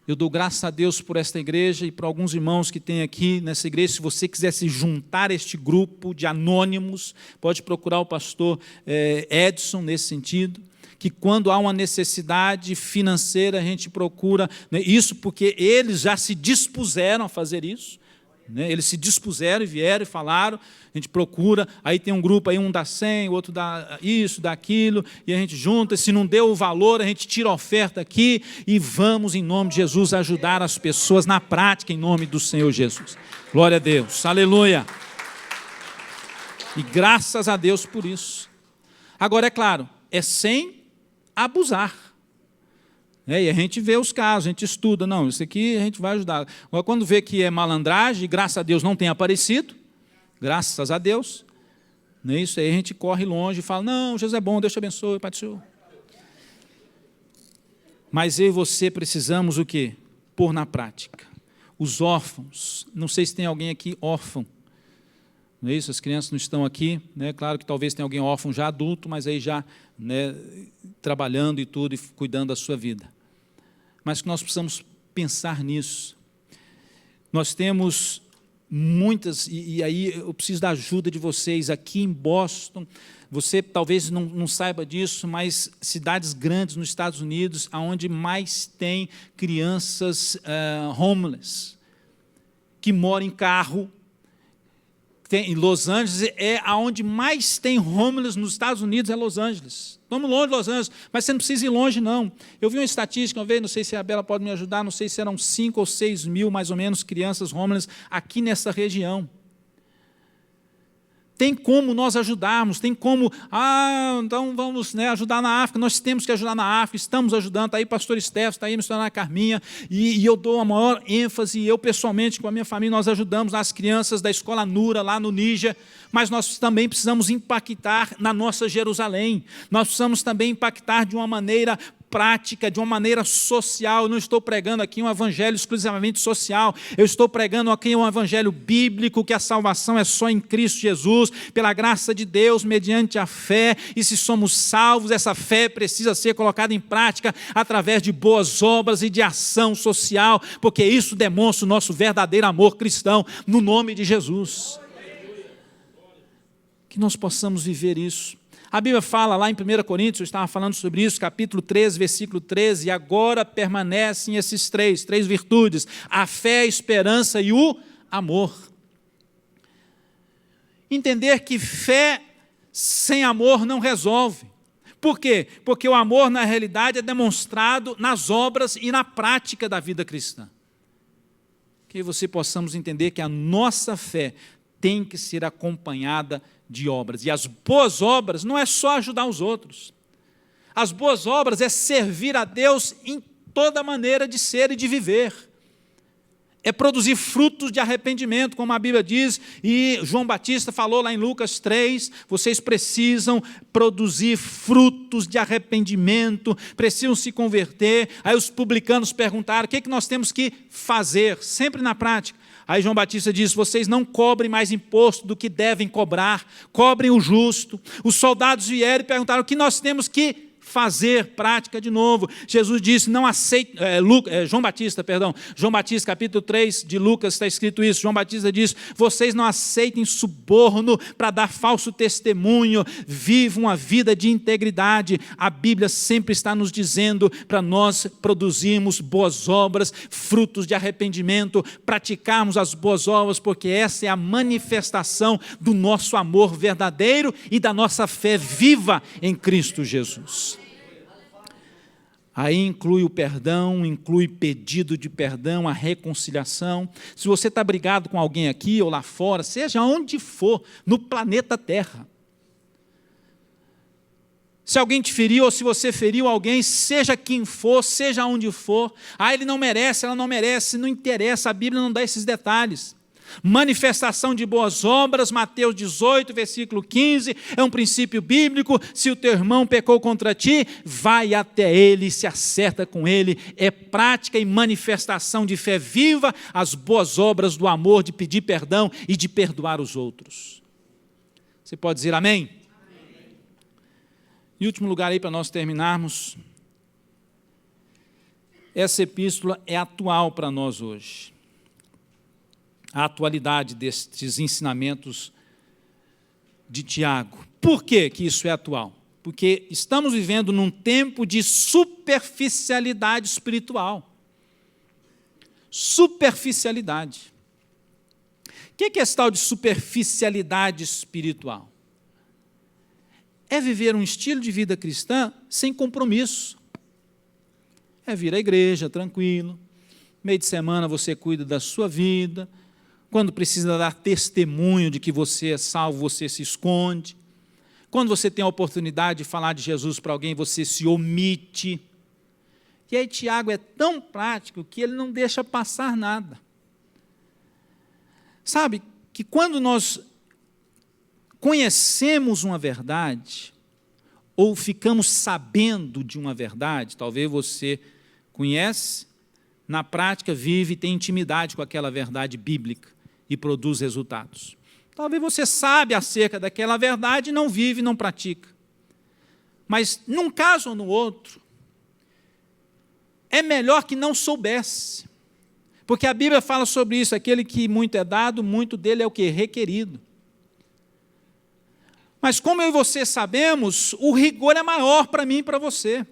Eu dou graças a Deus por esta igreja e por alguns irmãos que tem aqui nessa igreja. Se você quiser se juntar a este grupo de anônimos, pode procurar o pastor Edson nesse sentido, que quando há uma necessidade financeira a gente procura, né, isso porque eles já se dispuseram a fazer isso. Eles se dispuseram e vieram e falaram, a gente procura, aí tem um grupo, aí um dá 100, o outro dá isso, dá aquilo, e a gente junta, se não deu o valor, a gente tira a oferta aqui e vamos, em nome de Jesus, ajudar as pessoas na prática, em nome do Senhor Jesus. Glória a Deus, aleluia. E graças a Deus por isso. Agora, é claro, é sem abusar. E a gente vê os casos, a gente estuda, não, isso aqui a gente vai ajudar. Agora, quando vê que é malandragem, graças a Deus não tem aparecido, graças a Deus, não é isso aí, a gente corre longe e fala, não, Jesus é bom, Deus te abençoe, Pai do Senhor. Mas eu e você precisamos o quê? Pôr na prática. Os órfãos, não sei se tem alguém aqui órfão, não é isso? As crianças não estão aqui, né? Claro que talvez tenha alguém órfão já adulto, mas aí já, né, trabalhando e tudo, e cuidando da sua vida. Mas que nós precisamos pensar nisso. Nós temos muitas, e aí eu preciso da ajuda de vocês aqui em Boston. Você talvez não saiba disso, mas cidades grandes nos Estados Unidos, onde mais tem crianças homeless, que moram em carro. Em Los Angeles, aonde mais tem homeless nos Estados Unidos, é Los Angeles. Estamos longe de Los Angeles, mas você não precisa ir longe, não. Eu vi uma estatística uma vez, não sei se a Bela pode me ajudar, não sei se eram 5 ou 6 mil, mais ou menos, crianças homeless aqui nessa região. Tem como nós ajudarmos, tem como, então vamos, né, ajudar na África, nós temos que ajudar na África, estamos ajudando, está aí pastor Stefano, está aí a missionária Carminha, e eu dou a maior ênfase, eu pessoalmente, com a minha família, nós ajudamos as crianças da escola Nura, lá no Níger, mas nós também precisamos impactar na nossa Jerusalém, nós precisamos também impactar de uma maneira prática, de uma maneira social. Eu não estou pregando aqui um evangelho exclusivamente social, eu estou pregando aqui um evangelho bíblico, que a salvação é só em Cristo Jesus, pela graça de Deus, mediante a fé, e se somos salvos, essa fé precisa ser colocada em prática através de boas obras e de ação social, porque isso demonstra o nosso verdadeiro amor cristão, no nome de Jesus. Que nós possamos viver isso. A Bíblia fala lá em 1 Coríntios, eu estava falando sobre isso, capítulo 13, versículo 13, e agora permanecem esses três virtudes, a fé, a esperança e o amor. Entender que fé sem amor não resolve. Por quê? Porque o amor, na realidade, é demonstrado nas obras e na prática da vida cristã. Que você possamos entender que a nossa fé tem que ser acompanhada de obras. E as boas obras não é só ajudar os outros. As boas obras é servir a Deus em toda maneira de ser e de viver. É produzir frutos de arrependimento, como a Bíblia diz, e João Batista falou lá em Lucas 3, vocês precisam produzir frutos de arrependimento, precisam se converter. Aí os publicanos perguntaram, o que nós temos que fazer? Sempre na prática. Aí João Batista diz, vocês não cobrem mais imposto do que devem cobrar, cobrem o justo. Os soldados vieram e perguntaram, o que nós temos que fazer, prática de novo. Jesus disse, não aceite, João Batista, capítulo 3 de Lucas, está escrito isso, João Batista diz, vocês não aceitem suborno para dar falso testemunho, vivam uma vida de integridade. A Bíblia sempre está nos dizendo para nós produzirmos boas obras, frutos de arrependimento, praticarmos as boas obras, porque essa é a manifestação do nosso amor verdadeiro e da nossa fé viva em Cristo Jesus. Aí inclui o perdão, inclui pedido de perdão, a reconciliação. Se você está brigado com alguém aqui ou lá fora, seja onde for, no planeta Terra. Se alguém te feriu ou se você feriu alguém, seja quem for, seja onde for, ele não merece, ela não merece, não interessa, a Bíblia não dá esses detalhes. Manifestação de boas obras, Mateus 18, versículo 15, é um princípio bíblico. Se o teu irmão pecou contra ti, vai até ele e se acerta com ele. É prática e manifestação de fé viva, as boas obras do amor, de pedir perdão e de perdoar os outros. Você pode dizer amém? Amém. Em último lugar aí, para nós terminarmos, essa epístola é atual para nós hoje. A atualidade destes ensinamentos de Tiago. Por que isso é atual? Porque estamos vivendo num tempo de superficialidade espiritual. Superficialidade. O que é esse tal de superficialidade espiritual? É viver um estilo de vida cristã sem compromisso. É vir à igreja tranquilo, meio de semana você cuida da sua vida, quando precisa dar testemunho de que você é salvo, você se esconde, quando você tem a oportunidade de falar de Jesus para alguém, você se omite. E aí Tiago é tão prático que ele não deixa passar nada. Sabe, que quando nós conhecemos uma verdade, ou ficamos sabendo de uma verdade, talvez você conhece, na prática vive e tem intimidade com aquela verdade bíblica e produz resultados. Talvez você sabe acerca daquela verdade e não vive, não pratica. Mas num caso ou no outro, é melhor que não soubesse. Porque a Bíblia fala sobre isso, aquele que muito é dado, muito dele é o quê? Requerido. Mas como eu e você sabemos, o rigor é maior para mim e para você.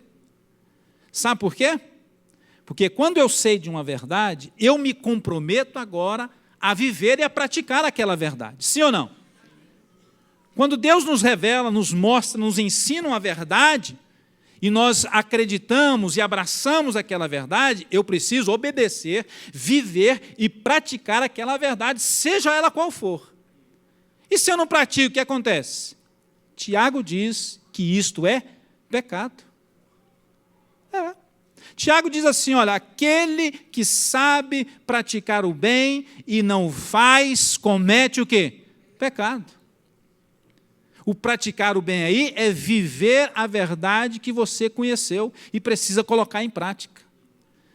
Sabe por quê? Porque quando eu sei de uma verdade, eu me comprometo agora a viver e a praticar aquela verdade. Sim ou não? Quando Deus nos revela, nos mostra, nos ensina uma verdade, e nós acreditamos e abraçamos aquela verdade, eu preciso obedecer, viver e praticar aquela verdade, seja ela qual for. E se eu não pratico, o que acontece? Tiago diz que isto é pecado. Tiago diz assim, olha, aquele que sabe praticar o bem e não faz, comete o quê? Pecado. O praticar o bem aí é viver a verdade que você conheceu e precisa colocar em prática.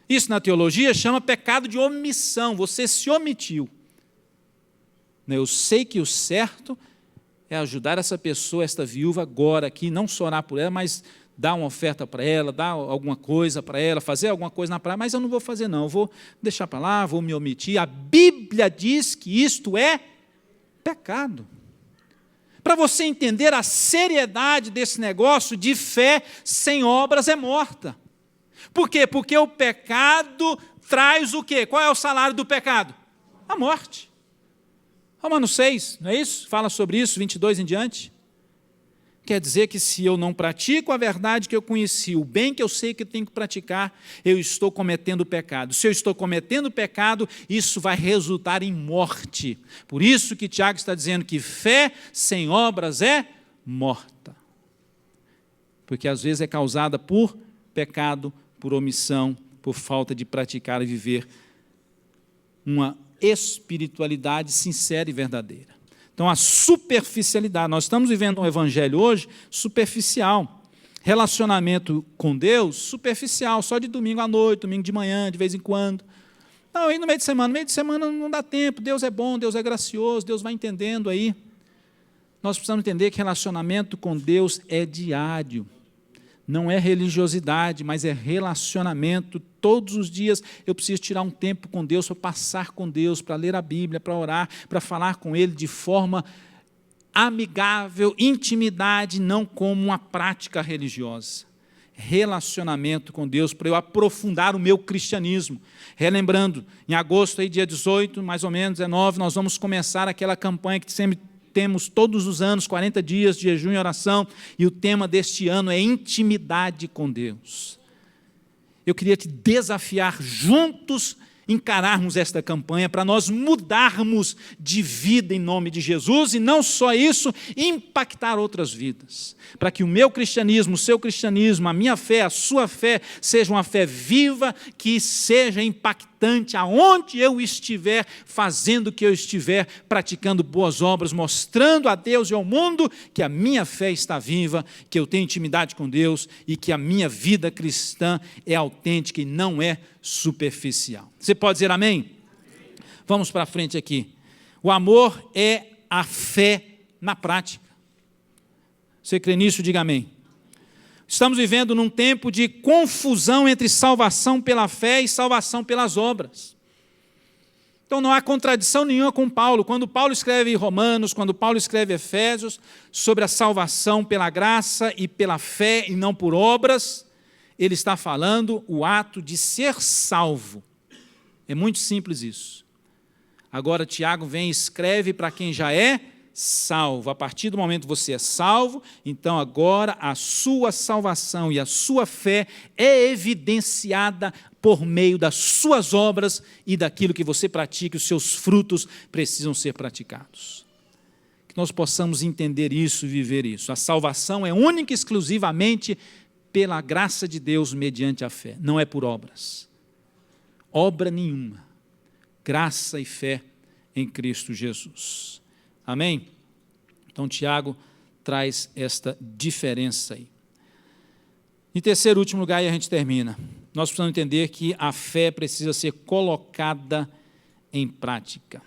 Isso na teologia chama pecado de omissão, você se omitiu. Eu sei que o certo é ajudar essa pessoa, esta viúva agora aqui, não só orar por ela, mas dar uma oferta para ela, dar alguma coisa para ela, fazer alguma coisa na praia, mas eu não vou fazer não, eu vou deixar para lá, vou me omitir. A Bíblia diz que isto é pecado. Para você entender a seriedade desse negócio de fé sem obras é morta. Por quê? Porque o pecado traz o quê? Qual é o salário do pecado? A morte. Romanos 6, não é isso? Fala sobre isso, 22 em diante. Quer dizer que se eu não pratico a verdade que eu conheci, o bem que eu sei que eu tenho que praticar, eu estou cometendo pecado. Se eu estou cometendo pecado, isso vai resultar em morte. Por isso que Tiago está dizendo que fé sem obras é morta. Porque às vezes é causada por pecado, por omissão, por falta de praticar e viver uma espiritualidade sincera e verdadeira. Então, a superficialidade, nós estamos vivendo um evangelho hoje superficial, relacionamento com Deus superficial, só de domingo à noite, domingo de manhã, de vez em quando. Não, aí no meio de semana não dá tempo, Deus é bom, Deus é gracioso, Deus vai entendendo aí. Nós precisamos entender que relacionamento com Deus é diário. Não é religiosidade, mas é relacionamento. Todos os dias eu preciso tirar um tempo com Deus, para passar com Deus, para ler a Bíblia, para orar, para falar com Ele de forma amigável, intimidade, não como uma prática religiosa. Relacionamento com Deus, para eu aprofundar o meu cristianismo. Relembrando, em agosto, aí, dia 18, mais ou menos, 19, nós vamos começar aquela campanha que sempre temos todos os anos, 40 dias de jejum e oração, e o tema deste ano é intimidade com Deus. Eu queria te desafiar juntos encararmos esta campanha para nós mudarmos de vida em nome de Jesus e não só isso, impactar outras vidas. Para que o meu cristianismo, o seu cristianismo, a minha fé, a sua fé, seja uma fé viva, que seja impactante aonde eu estiver, fazendo o que eu estiver, praticando boas obras, mostrando a Deus e ao mundo que a minha fé está viva, que eu tenho intimidade com Deus e que a minha vida cristã é autêntica e não é superficial. Você pode dizer amém? Amém. Vamos para frente aqui. O amor é a fé na prática. Você crê nisso? Diga amém. Estamos vivendo num tempo de confusão entre salvação pela fé e salvação pelas obras. Então não há contradição nenhuma com Paulo. Quando Paulo escreve Romanos, quando Paulo escreve Efésios, sobre a salvação pela graça e pela fé e não por obras, ele está falando o ato de ser salvo. É muito simples isso. Agora Tiago vem e escreve para quem já é salvo. A partir do momento que você é salvo, então agora a sua salvação e a sua fé é evidenciada por meio das suas obras e daquilo que você pratica, os seus frutos precisam ser praticados. Que nós possamos entender isso e viver isso. A salvação é única e exclusivamente pela graça de Deus mediante a fé, não é por obras. Obra nenhuma. Graça e fé em Cristo Jesus. Amém? Então, Tiago traz esta diferença aí. Em terceiro e último lugar, e a gente termina. Nós precisamos entender que a fé precisa ser colocada em prática.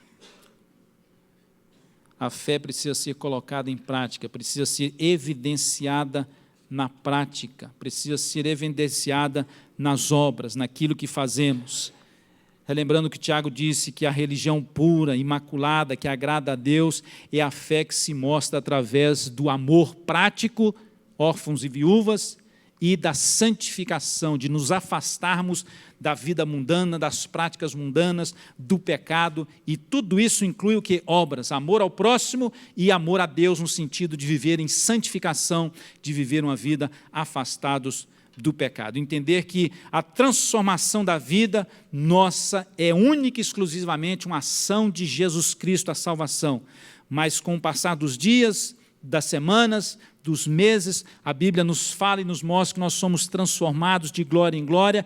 A fé precisa ser colocada em prática, precisa ser evidenciada na prática, precisa ser evidenciada nas obras, naquilo que fazemos. Relembrando que Tiago disse que a religião pura, imaculada, que agrada a Deus, é a fé que se mostra através do amor prático, órfãos e viúvas, e da santificação, de nos afastarmos da vida mundana, das práticas mundanas, do pecado, e tudo isso inclui o que? Obras, amor ao próximo e amor a Deus, no sentido de viver em santificação, de viver uma vida afastados do pecado. Entender que a transformação da vida nossa é única e exclusivamente uma ação de Jesus Cristo, a salvação. Mas com o passar dos dias, das semanas, dos meses, a Bíblia nos fala e nos mostra que nós somos transformados de glória em glória,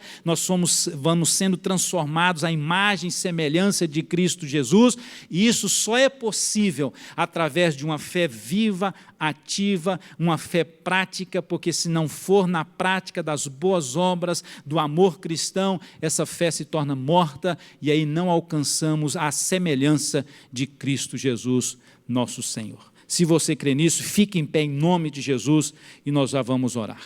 vamos sendo transformados à imagem e semelhança de Cristo Jesus, e isso só é possível através de uma fé viva, ativa, uma fé prática, porque se não for na prática das boas obras, do amor cristão, essa fé se torna morta, e aí não alcançamos a semelhança de Cristo Jesus, nosso Senhor. Se você crê nisso, fique em pé em nome de Jesus e nós já vamos orar.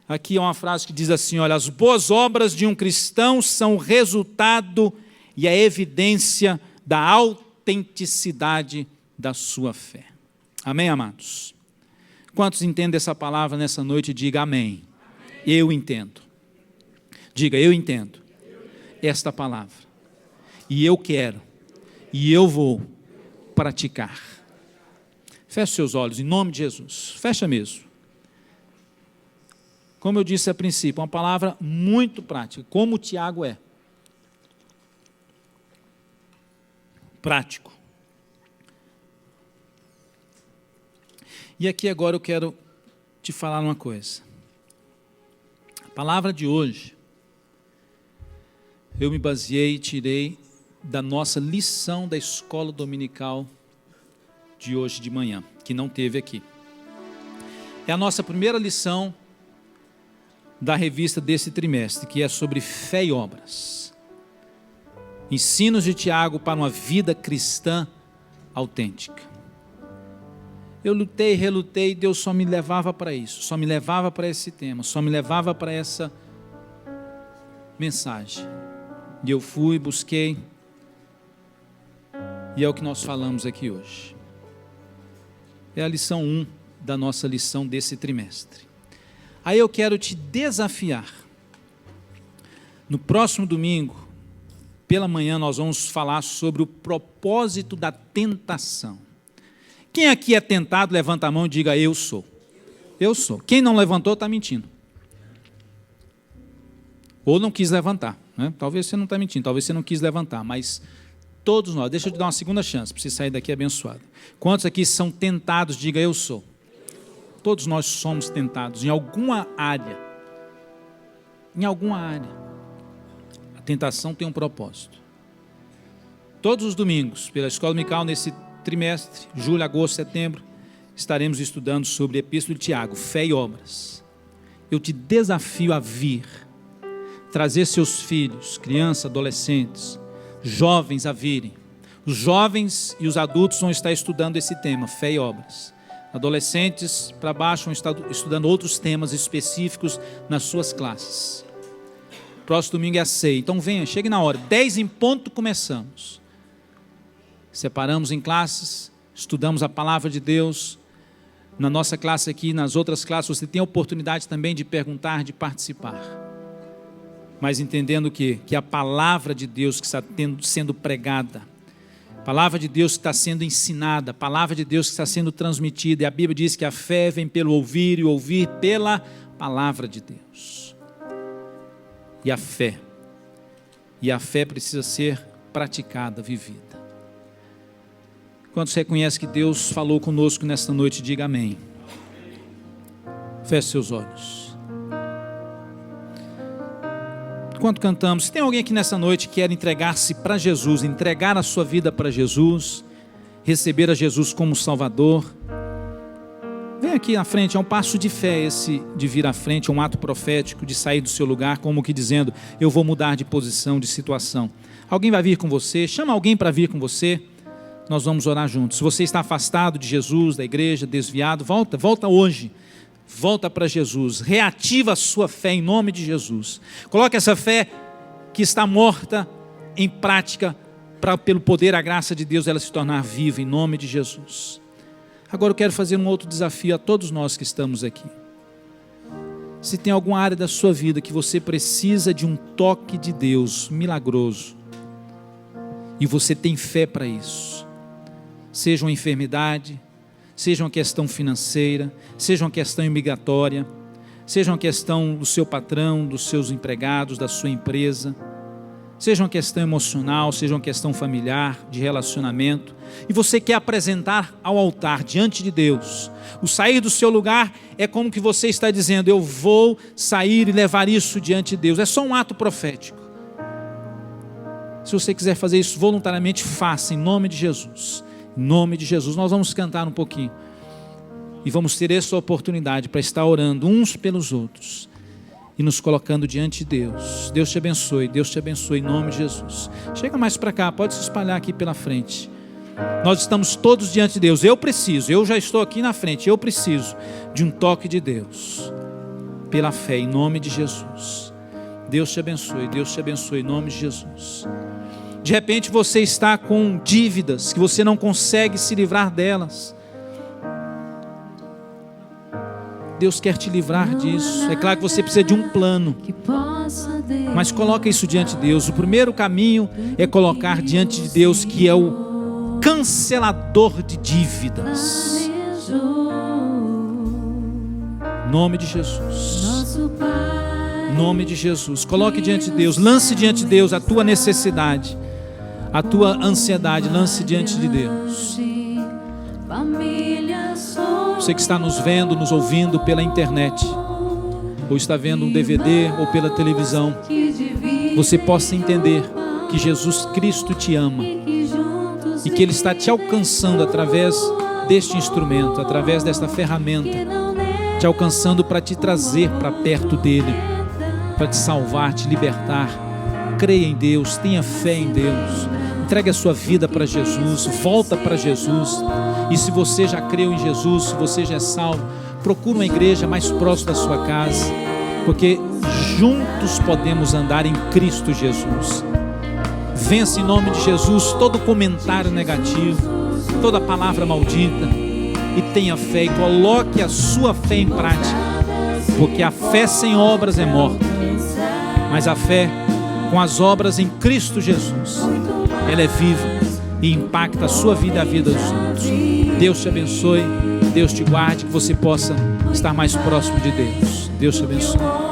Aqui é uma frase que diz assim, olha, as boas obras de um cristão são o resultado e a evidência da autenticidade da sua fé. Amém, amados? Quantos entendem essa palavra nessa noite? Diga amém. Eu entendo. Diga, eu entendo esta palavra. E eu quero, e eu vou praticar. Feche seus olhos, em nome de Jesus. Fecha mesmo. Como eu disse a princípio, uma palavra muito prática, como o Tiago é. Prático. E aqui agora eu quero te falar uma coisa. A palavra de hoje, eu me baseei e tirei da nossa lição da escola dominical de hoje de manhã, que não teve aqui. É a nossa primeira lição da revista desse trimestre, que é sobre fé e obras. Ensinos de Tiago para uma vida cristã autêntica. Eu lutei, relutei, Deus só me levava para isso, só me levava para esse tema, só me levava para essa mensagem. E eu fui, busquei, e é o que nós falamos aqui hoje. É a lição 1 da nossa lição desse trimestre. Aí eu quero te desafiar. No próximo domingo, pela manhã, nós vamos falar sobre o propósito da tentação. Quem aqui é tentado, levanta a mão e diga, eu sou. Eu sou. Quem não levantou, está mentindo. Ou não quis levantar. Né? Talvez você não está mentindo, talvez você não quis levantar, mas todos nós, deixa eu te dar uma segunda chance, para você sair daqui abençoado. Quantos aqui são tentados, diga eu sou. Todos nós somos tentados em alguma área. Em alguma área. A tentação tem um propósito. Todos os domingos, pela Escola Dominical, nesse trimestre, julho, agosto, setembro, estaremos estudando sobre a Epístola de Tiago, fé e obras. Eu te desafio a vir, trazer seus filhos, crianças, adolescentes, jovens a virem, Os jovens e os adultos vão estar estudando esse tema, fé e obras. Adolescentes para baixo vão estar estudando outros temas específicos nas suas classes. Próximo domingo é a ceia. Então venha, chegue na hora. 10 em ponto começamos. Separamos em classes, estudamos a palavra de Deus. Na nossa classe aqui, nas outras classes, você tem a oportunidade também de perguntar, de participar. Mas entendendo que a palavra de Deus que está sendo pregada, a palavra de Deus que está sendo ensinada, a palavra de Deus que está sendo transmitida, e a Bíblia diz que a fé vem pelo ouvir e ouvir pela palavra de Deus. E a fé precisa ser praticada, vivida. Quando você reconhece que Deus falou conosco nesta noite, diga amém. Feche seus olhos. Enquanto cantamos, se tem alguém aqui nessa noite que quer entregar-se para Jesus, entregar a sua vida para Jesus, receber a Jesus como Salvador, vem aqui na frente. É um passo de fé esse de vir à frente, é um ato profético de sair do seu lugar, como que dizendo, eu vou mudar de posição, de situação. Alguém vai vir com você, chama alguém para vir com você, nós vamos orar juntos. Se você está afastado de Jesus, da igreja, desviado, volta hoje. Volta para Jesus, reativa a sua fé em nome de Jesus. Coloque essa fé que está morta em prática, para pelo poder, a graça de Deus, ela se tornar viva em nome de Jesus. Agora eu quero fazer um outro desafio a todos nós que estamos aqui. Se tem alguma área da sua vida que você precisa de um toque de Deus milagroso, e você tem fé para isso, seja uma enfermidade, seja uma questão financeira, seja uma questão imigratória, seja uma questão do seu patrão, dos seus empregados, da sua empresa, seja uma questão emocional, seja uma questão familiar, de relacionamento, e você quer apresentar ao altar, diante de Deus, o sair do seu lugar é como que você está dizendo, eu vou sair e levar isso diante de Deus, é só um ato profético. Se você quiser fazer isso voluntariamente, faça em nome de Jesus. Em nome de Jesus, nós vamos cantar um pouquinho e vamos ter essa oportunidade para estar orando uns pelos outros e nos colocando diante de Deus. Deus te abençoe em nome de Jesus. Chega mais para cá, pode se espalhar aqui pela frente. Nós estamos todos diante de Deus. Eu já estou aqui na frente, eu preciso de um toque de Deus pela fé em nome de Jesus. Deus te abençoe em nome de Jesus. De repente você está com dívidas que você não consegue se livrar delas. Deus quer te livrar disso. É claro que você precisa de um plano, mas coloca isso diante de Deus. O primeiro caminho é colocar diante de Deus, que é o cancelador de dívidas. Em nome de Jesus. Em nome de Jesus. Coloque diante de Deus, lance diante de Deus a tua necessidade, a tua ansiedade, lance diante de Deus. Você que está nos vendo, nos ouvindo pela internet, ou está vendo um DVD ou pela televisão, você possa entender que Jesus Cristo te ama e que Ele está te alcançando através deste instrumento, através desta ferramenta, te alcançando para te trazer para perto dEle, para te salvar, te libertar. Creia em Deus, tenha fé em Deus, entregue a sua vida para Jesus, volta para Jesus. E se você já creu em Jesus, se você já é salvo, procure uma igreja mais próxima da sua casa, porque juntos podemos andar em Cristo Jesus. Vença em nome de Jesus todo comentário negativo, toda palavra maldita, e tenha fé e coloque a sua fé em prática, porque a fé sem obras é morta, mas a fé com as obras em Cristo Jesus, ela é viva e impacta a sua vida e a vida dos outros. Deus te abençoe, Deus te guarde, que você possa estar mais próximo de Deus. Deus te abençoe.